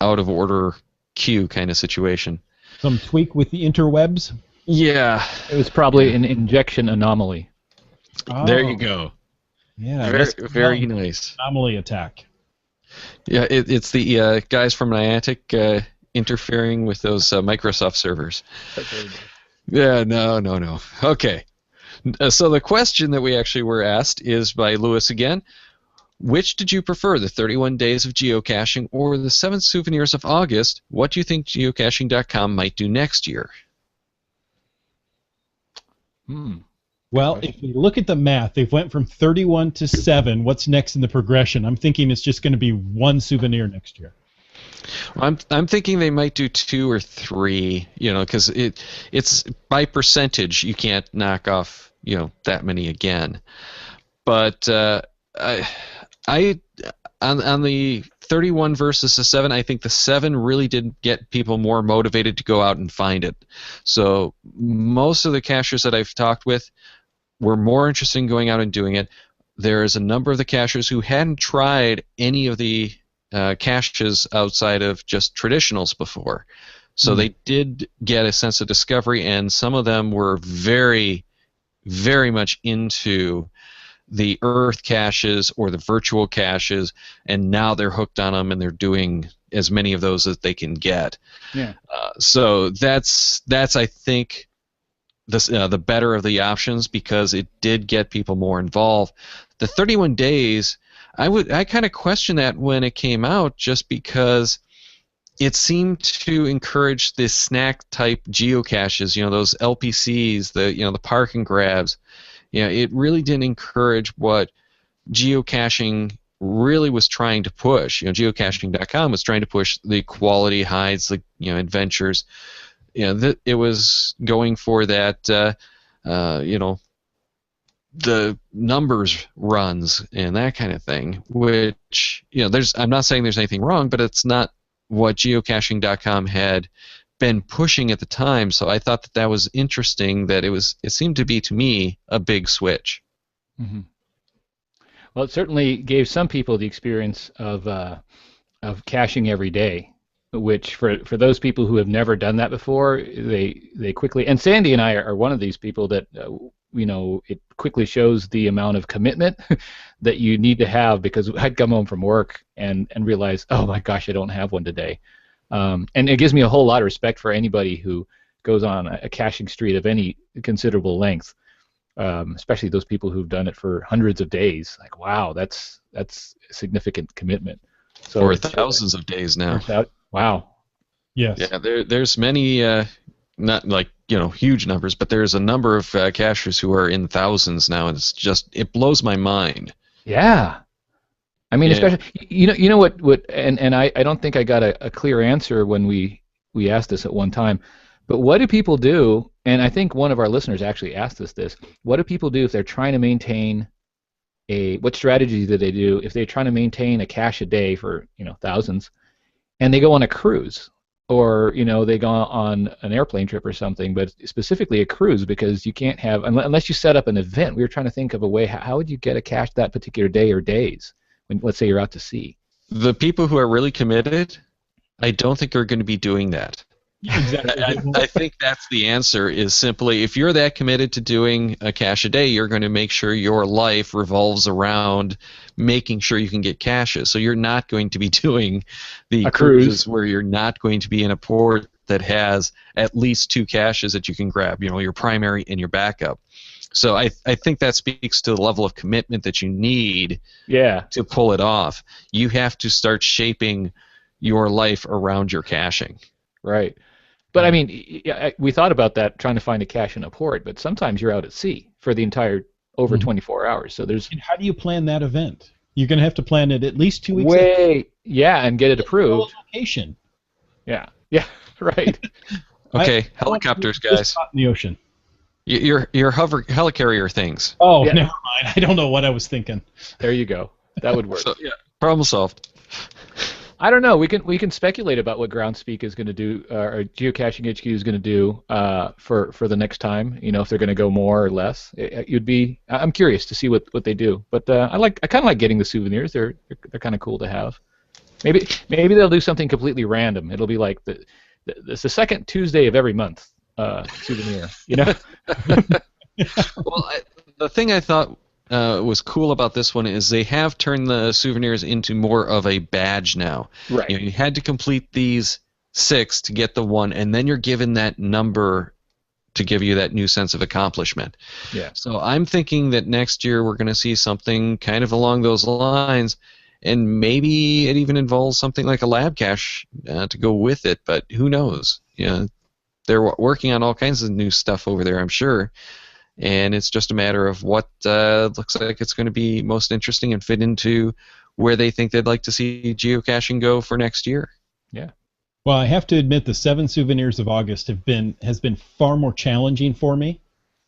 out of order queue kind of situation. Some tweak with the interwebs? Yeah. It was probably an injection anomaly. Oh. There you go. Yeah. Very nice. Anomaly attack. Yeah, it's the guys from Niantic interfering with those Microsoft servers. Yeah, no. Okay. So the question that we actually were asked is by Lewis again. Which did you prefer, the 31 days of geocaching or the 7 souvenirs of August? What do you think geocaching.com might do next year? Well, if you look at the math, they've went from 31 to 7. What's next in the progression? I'm thinking it's just going to be 1 souvenir next year. I'm thinking they might do 2 or 3, because it's by percentage. You can't knock off, that many again. But I on the 31 versus the 7, I think the 7 really did get people more motivated to go out and find it. So most of the cachers that I've talked with were more interested in going out and doing it. There is a number of the cachers who hadn't tried any of the caches outside of just traditionals before. So they did get a sense of discovery, and some of them were very, very much into the Earth caches or the virtual caches, and now they're hooked on them and they're doing as many of those as they can get. Yeah. So that's I think the better of the options, because it did get people more involved. The 31 days, I kind of questioned that when it came out, just because it seemed to encourage this snack type geocaches, those LPCs, the park and grabs. It really didn't encourage what geocaching really was trying to push. Geocaching.com was trying to push the quality hides, the adventures. It was going for that, the numbers runs and that kind of thing. Which I'm not saying there's anything wrong, but it's not what geocaching.com had been pushing at the time, so I thought that was interesting. That it seemed to be, to me, a big switch. Mm-hmm. Well, it certainly gave some people the experience of caching every day, which for those people who have never done that before, they quickly, and Sandy and I are one of these people that it quickly shows the amount of commitment that you need to have, because I'd come home from work and realize, oh my gosh, I don't have one today. And it gives me a whole lot of respect for anybody who goes on a caching streak of any considerable length, especially those people who've done it for hundreds of days. Like, wow, that's significant commitment. So for thousands of days now. Wow. Yes. Yeah, there's many, not like huge numbers, but there's a number of cachers who are in thousands now, and it blows my mind. Yeah. I mean, especially you know what and I don't think I got a clear answer when we asked this at one time, but what do people do? And I think one of our listeners actually asked us this. What do people do if they're trying to maintain what strategy do they do if they're trying to maintain a cache a day for thousands, and they go on a cruise, or they go on an airplane trip or something, but specifically a cruise, because you can't have, unless you set up an event. We were trying to think of a way, how would you get a cache that particular day or days when, let's say, you're out to sea. The people who are really committed, I don't think are going to be doing that. Exactly. I think that's the answer, is simply if you're that committed to doing a cache a day, you're going to make sure your life revolves around making sure you can get caches. So you're not going to be doing the A cruise. cruises where you're not going to be in a port that has at least 2 caches that you can grab, your primary and your backup. So I think that speaks to the level of commitment that you need to pull it off. You have to start shaping your life around your caching. Right. But I mean, we thought about that, trying to find a cache in a port, but sometimes you're out at sea for the entire over 24 hours. So there's. And how do you plan that event? You're going to have to plan it at least 2 weeks. And get it approved. Location. Yeah, right. Okay, helicopters, guys. In the ocean. Your helicarrier things. Oh, never mind. I don't know what I was thinking. There you go. That would work. So, problem solved. I don't know. We can speculate about what Groundspeak is going to do, or Geocaching HQ is going to do for the next time. If they're going to go more or less. I'm curious to see what they do. But I kind of like getting the souvenirs. They're kind of cool to have. Maybe they'll do something completely random. It'll be like it's the second Tuesday of every month souvenir. Well, the thing I thought was cool about this one is they have turned the souvenirs into more of a badge now. Right. You had to complete these 6 to get the 1, and then you're given that number to give you that new sense of accomplishment. Yeah. So I'm thinking that next year we're going to see something kind of along those lines, and maybe it even involves something like a lab cache to go with it, but who knows? They're working on all kinds of new stuff over there, I'm sure. And it's just a matter of what looks like it's going to be most interesting and fit into where they think they'd like to see geocaching go for next year. Yeah. Well, I have to admit the 7 souvenirs of August has been far more challenging for me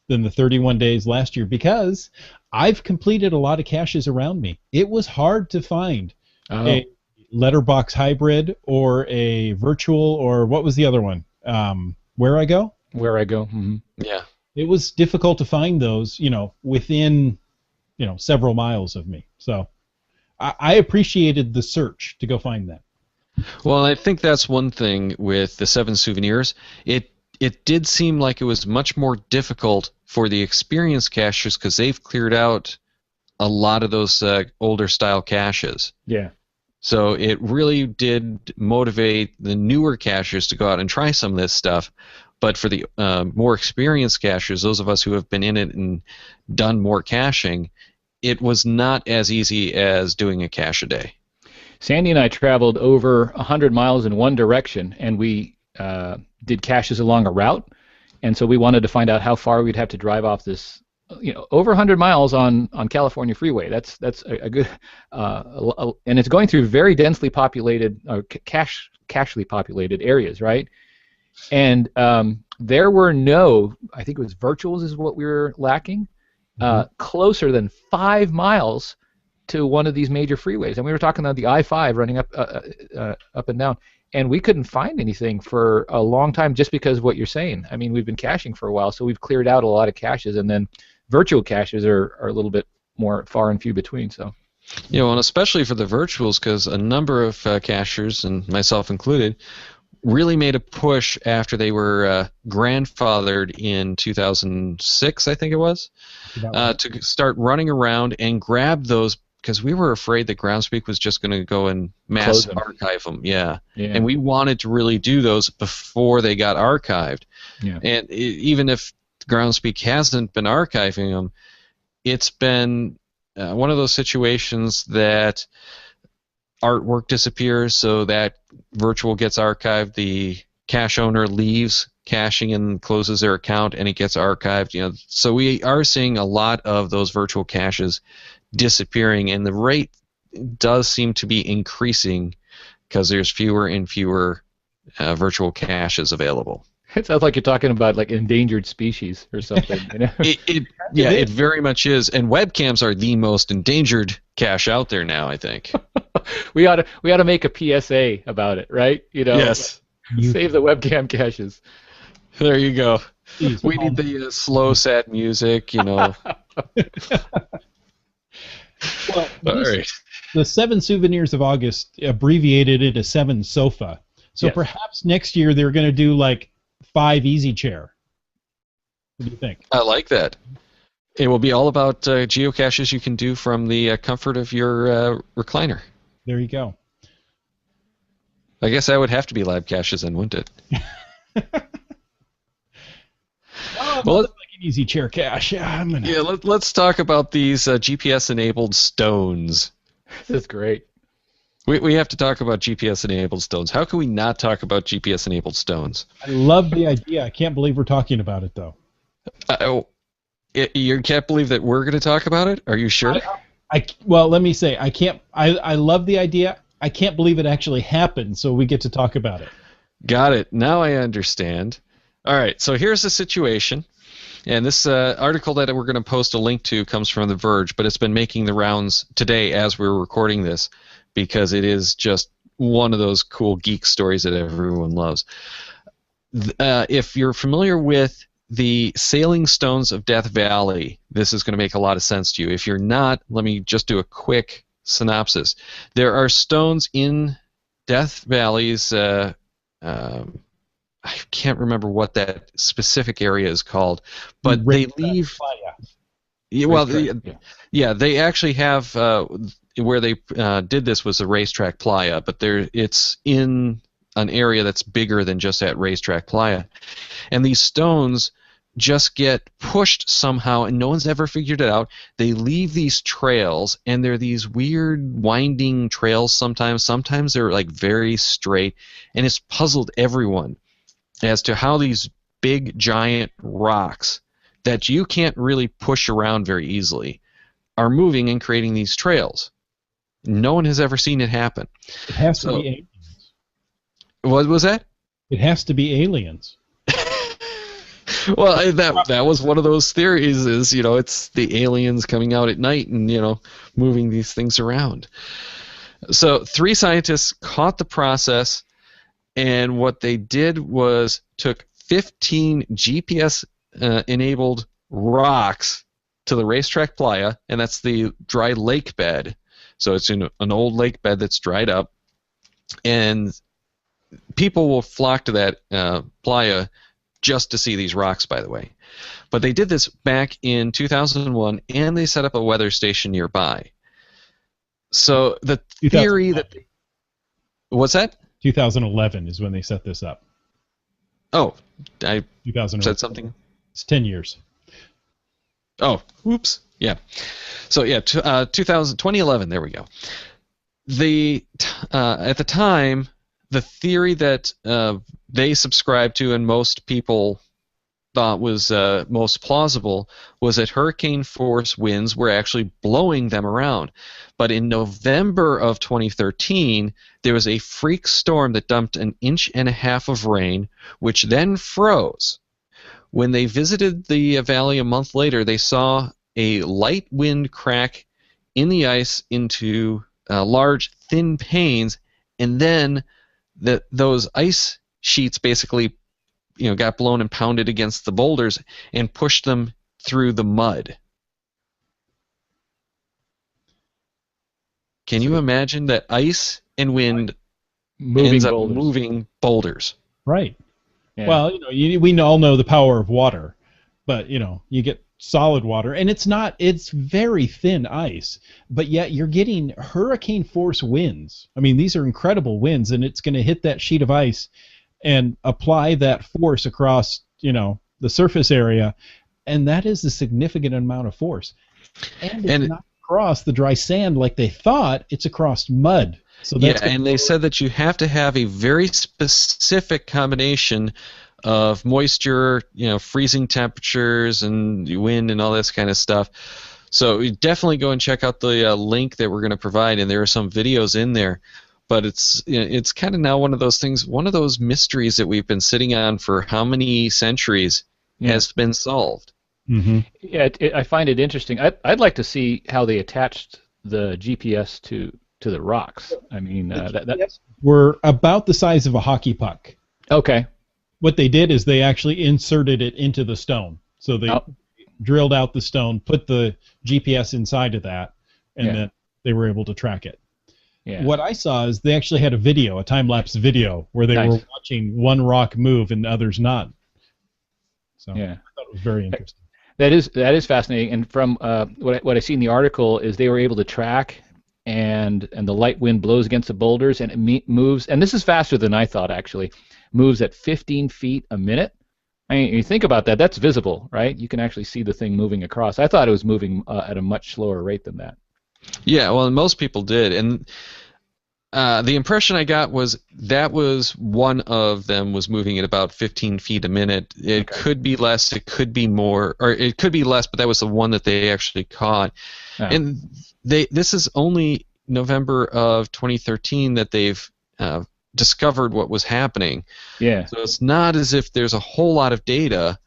than the 31 days last year because I've completed a lot of caches around me. It was hard to find a letterbox hybrid or a virtual, or what was the other one? Where I Go? Where I Go. Mm-hmm. Yeah. It was difficult to find those, within, several miles of me. So I appreciated the search to go find that. Well, I think that's one thing with the 7 souvenirs. It did seem like it was much more difficult for the experienced cachers because they've cleared out a lot of those older style caches. Yeah. So it really did motivate the newer cachers to go out and try some of this stuff. But for the more experienced cachers, those of us who have been in it and done more caching, it was not as easy as doing a cache a day. Sandy and I traveled over 100 miles in one direction, and we did caches along a route. And so we wanted to find out how far we'd have to drive off this, over 100 miles on California freeway. That's a good, and it's going through very densely populated, cachely populated areas, right? And there were I think it was virtuals is what we were lacking, closer than 5 miles to one of these major freeways. And we were talking about the I-5 running up and down, and we couldn't find anything for a long time just because of what you're saying. I mean, we've been caching for a while, so we've cleared out a lot of caches, and then virtual caches are a little bit more far and few between. So. And especially for the virtuals, because a number of cachers, and myself included, really made a push after they were grandfathered in 2006, I think it was, to start running around and grab those, because we were afraid that Groundspeak was just going to go and mass archive them. Yeah. And we wanted to really do those before they got archived. Yeah. And even if Groundspeak hasn't been archiving them, it's been one of those situations that artwork disappears, so that virtual gets archived, the cache owner leaves caching and closes their account, and it gets archived. So we are seeing a lot of those virtual caches disappearing, and the rate does seem to be increasing because there's fewer and fewer virtual caches available. It sounds like you're talking about like endangered species or something. It very much is, and webcams are the most endangered cache out there now, I think. we ought to make a PSA about it, right? Yes. Save the webcam caches. There you go. We need the slow, sad music, Well, all right. the 7 Souvenirs of August abbreviated it as 7 Sofa. So Yes. perhaps next year they're going to do like 5 Easy Chair. What do you think? I like that. It will be all about geocaches you can do from the comfort of your recliner. There you go. I guess that would have to be lab caches then, wouldn't it? Well, like an Easy Chair cache. Yeah, let's talk about these GPS-enabled stones. This is great. We have to talk about GPS-enabled stones. How can we not talk about GPS-enabled stones? I love the idea. I can't believe we're talking about it, though. You can't believe that we're going to talk about it? Are you sure? Well, let me say, I can't. I love the idea. I can't believe it actually happened, so we get to talk about it. Got it. Now I understand. All right, so here's the situation. And this article that we're going to post a link to comes from The Verge, but it's been making the rounds today as we're recording this because it is just one of those cool geek stories that everyone loves. If you're familiar with the Sailing Stones of Death Valley, this is going to make a lot of sense to you. If you're not, let me just do a quick synopsis. There are stones in Death Valley's I can't remember what that specific area is called, but they leave. They actually have where they did this was a racetrack playa, but it's in an area that's bigger than just that racetrack playa, and these stones just get pushed somehow, and no one's ever figured it out. They leave these trails, and they're these weird winding trails sometimes. Sometimes they're like very straight, and it's puzzled everyone as to how these big giant rocks that you can't really push around very easily are moving and creating these trails. No one has ever seen it happen. It has to be aliens. What was that? It has to be aliens. Well, that was one of those theories is, it's the aliens coming out at night and, moving these things around. So 3 scientists caught the process, and what they did was took 15 GPS-enabled rocks to the racetrack playa, and that's the dry lake bed. So it's in an old lake bed that's dried up, and people will flock to that playa just to see these rocks, by the way. But they did this back in 2001, and they set up a weather station nearby. So the theory that... What's that? 2011 is when they set this up. Oh, I 2011. said something? It's 10 years. Oh, whoops. Yeah. So, 2011, there we go. At the time, the theory that they subscribed to and most people thought was most plausible was that hurricane force winds were actually blowing them around. But in November of 2013, there was a freak storm that dumped 1.5 inches of rain, which then froze. When they visited the valley a month later, they saw a light wind crack in the ice into large, thin panes, and then those ice sheets basically got blown and pounded against the boulders and pushed them through the mud. Can you imagine that ice and wind ends up moving boulders? Right. Yeah. Well, we all know the power of water, but you get solid water, and it's very thin ice, but yet you're getting hurricane force winds. I mean, these are incredible winds, and it's going to hit that sheet of ice and apply that force across, the surface area, and that is a significant amount of force. And it's not across the dry sand like they thought; it's across mud. So that's and they said that you have to have a very specific combination of moisture, freezing temperatures and wind and all this kind of stuff. So you definitely go and check out the link that we're going to provide, and there are some videos in there. But it's kind of now one of those things, one of those mysteries that we've been sitting on for how many centuries has been solved. Mm-hmm. Yeah, I find it interesting. I'd like to see how they attached the GPS to the rocks. I mean, were about the size of a hockey puck. Okay. What they did is they actually inserted it into the stone. So they drilled out the stone, put the GPS inside of that, and then they were able to track it. Yeah. What I saw is they actually had a time-lapse video, where they were watching one rock move and others not. So yeah. I thought it was very interesting. That is fascinating. And from what I see in the article is they were able to track, and the light wind blows against the boulders, and it moves. And this is faster than I thought, actually. Moves at 15 feet a minute. I mean, you think about that. That's visible, right? You can actually see the thing moving across. I thought it was moving at a much slower rate than that. Yeah, well, most people did, and the impression I got was that was one of them was moving at about 15 feet a minute. It could be less, it could be more, or it could be less, but that was the one that they actually caught. And this is only November of 2013 that they've discovered what was happening. Yeah. So it's not as if there's a whole lot of data,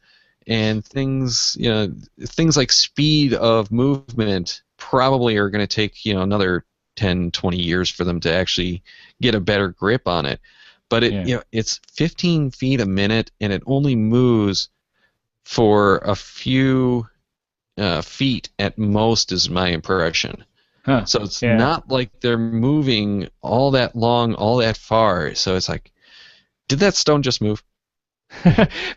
and things like speed of movement probably are going to take another 10, 20 years for them to actually get a better grip on it. But it's 15 feet a minute, and it only moves for a few feet at most, is my impression. Huh. So it's not like they're moving all that long, all that far. So it's like, did that stone just move?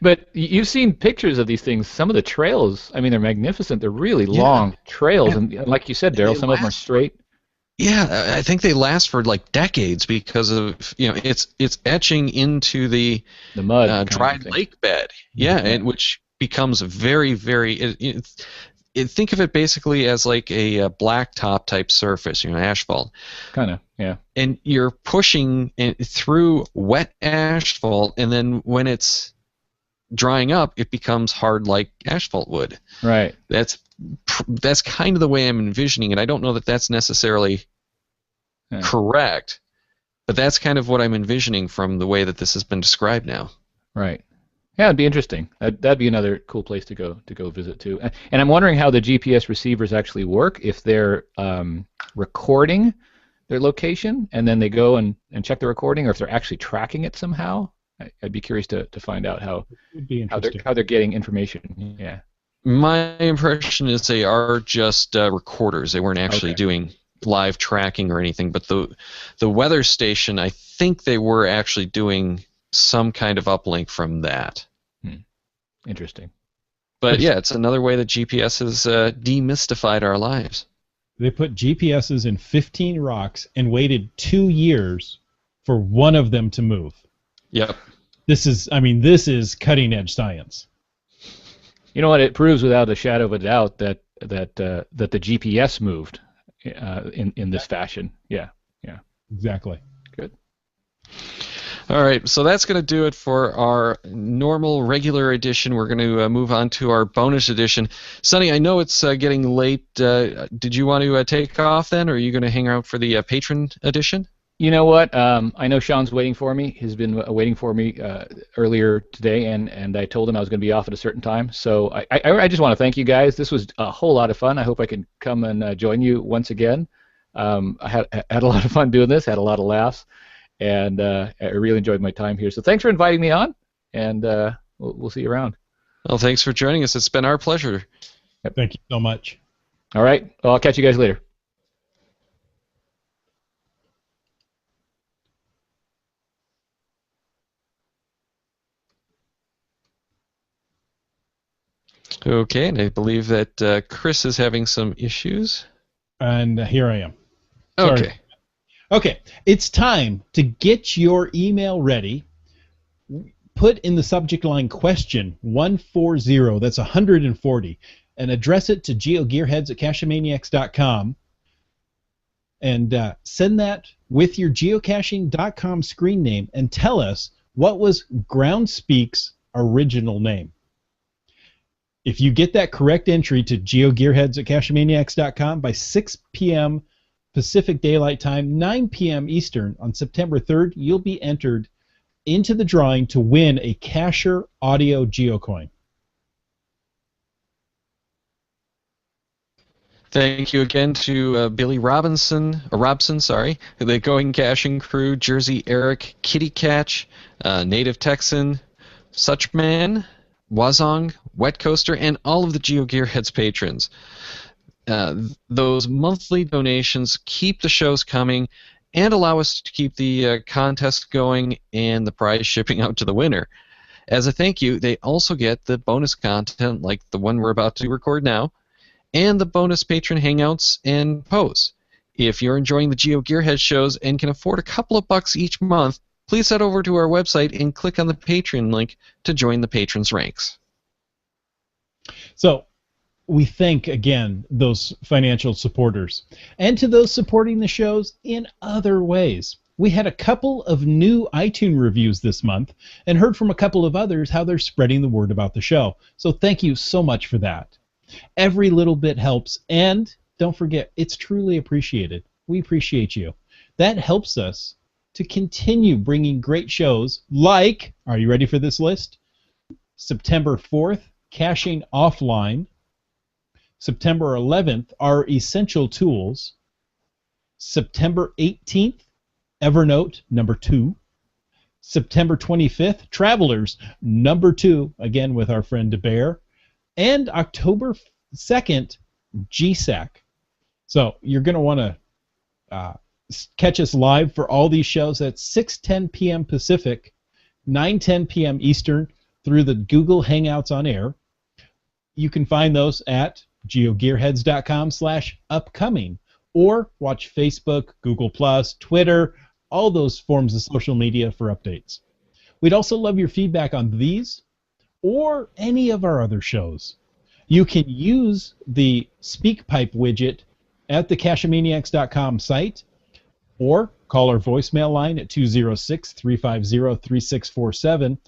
But you've seen pictures of these things. Some of the trails, I mean, they're magnificent. They're really long trails, and like you said, Daryl, some of them are straight. Yeah, I think they last for like decades because of it's etching into the mud, dried lake bed. Yeah, and which becomes very, very. Think of it basically as like a blacktop type surface, asphalt. Kind of, yeah. And you're pushing through wet asphalt, and then when it's drying up, it becomes hard like asphalt would. Right. That's kind of the way I'm envisioning it. I don't know that that's necessarily correct, but that's kind of what I'm envisioning from the way that this has been described now. Right. Yeah, it'd be interesting. That'd be another cool place to go visit too. And I'm wondering how the GPS receivers actually work. If they're recording their location and then they go and check the recording, or if they're actually tracking it somehow. I'd be curious to find out how they're getting information. Yeah. My impression is they are just recorders. They weren't actually doing live tracking or anything. But the weather station, I think they were actually doing some kind of uplink from that. Interesting. But yeah, it's another way that GPS has demystified our lives. They put GPSs in 15 rocks and waited 2 years for one of them to move. Yep. This is cutting edge science. You know what? It proves without a shadow of a doubt that the GPS moved in this fashion. Yeah. Exactly. Good. All right, so that's going to do it for our normal, regular edition. We're going to move on to our bonus edition. Sonny, I know it's getting late. Did you want to take off then, or are you going to hang out for the patron edition? You know what? I know Sean's waiting for me. He's been waiting for me earlier today, and I told him I was going to be off at a certain time. So I just want to thank you guys. This was a whole lot of fun. I hope I can come and join you once again. I had a lot of fun doing this, had a lot of laughs. And I really enjoyed my time here. So thanks for inviting me on, and we'll see you around. Well, thanks for joining us. It's been our pleasure. Yep. Thank you so much. All right. Well, I'll catch you guys later. Okay, and I believe that Chris is having some issues. And here I am. Okay. Sorry. Okay, it's time to get your email ready. Put in the subject line question 140, that's 140, and address it to GeoGearHeads@cachemaniacs.com. And send that with your geocaching.com screen name and tell us what was Groundspeak's original name. If you get that correct entry to GeoGearHeads@cachemaniacs.com by 6 p.m. Pacific Daylight Time, 9 p.m. Eastern on September 3rd, you'll be entered into the drawing to win a Cacher Audio Geocoin. Thank you again to Billy Robson, the Going Caching Crew, Jersey Eric, Kitty Catch, Native Texan, Suchman, Wazong, Wet Coaster, and all of the GeoGearHeads patrons. Those monthly donations keep the shows coming and allow us to keep the contest going and the prize shipping out to the winner. As a thank you, they also get the bonus content like the one we're about to record now, and the bonus patron hangouts and posts. If you're enjoying the GeoGearheads shows and can afford a couple of bucks each month, please head over to our website and click on the Patreon link to join the patrons' ranks. So, we thank, again, those financial supporters. And to those supporting the shows in other ways. We had a couple of new iTunes reviews this month and heard from a couple of others how they're spreading the word about the show. So thank you so much for that. Every little bit helps, and don't forget, it's truly appreciated. We appreciate you. That helps us to continue bringing great shows like, are you ready for this list? September 4th, Caching Offline. September 11th, Our Essential Tools. September 18th, Evernote, number 2. September 25th, Travelers, number 2, again with our friend DeBear. And October 2nd, GSAC. So you're going to want to catch us live for all these shows at 6:10 p.m. Pacific, 9:10 p.m. Eastern through the Google Hangouts on Air. You can find those at geogearheads.com/upcoming or watch Facebook, Google+, Twitter, all those forms of social media for updates. We'd also love your feedback on these or any of our other shows. You can use the SpeakPipe widget at the CacheManiacs.com site or call our voicemail line at 206-350-3647.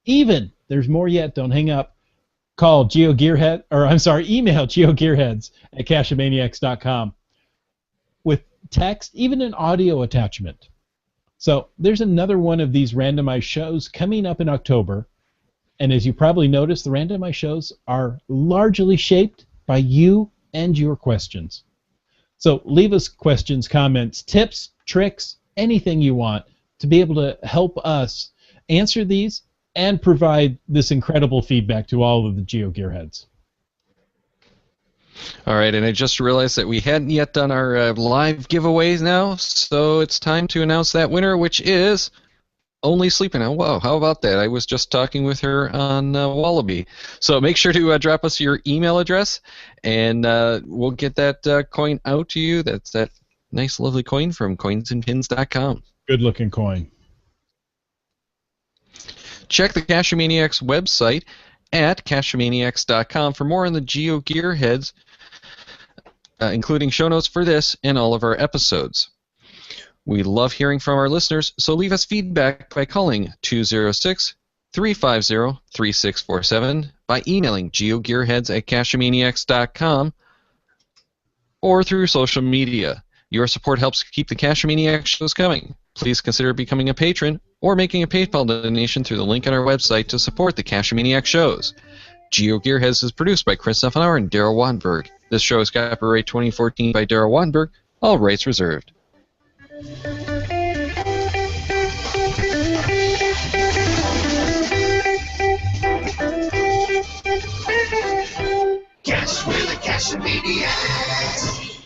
Even, there's more yet, don't hang up, email GeoGearHeads at CacheManiacs.com with text, even an audio attachment. So there's another one of these randomized shows coming up in October. And as you probably noticed, the randomized shows are largely shaped by you and your questions. So leave us questions, comments, tips, tricks, anything you want to be able to help us answer these and provide this incredible feedback to all of the GeoGearheads. All right, and I just realized that we hadn't yet done our live giveaways now, so it's time to announce that winner, which is Only Sleeping Now. Wow, how about that? I was just talking with her on Wallaby. So make sure to drop us your email address, and we'll get that coin out to you. That's that nice, lovely coin from coinsandpins.com. Good-looking coin. Check the Cachemaniacs website at cachemaniacs.com for more on the GeoGearheads, including show notes for this and all of our episodes. We love hearing from our listeners, so leave us feedback by calling 206-350-3647, by emailing geogearheads at cachemaniacs.com, or through social media. Your support helps keep the Cachemaniacs shows coming. Please consider becoming a patron or making a PayPal donation through the link on our website to support the Cachemaniacs shows. GeoGearheads is produced by Chris Steffenauer and Daryl Wanberg. This show is copyright 2014 by Daryl Wanberg. All rights reserved. Guess we're the Cachemaniacs.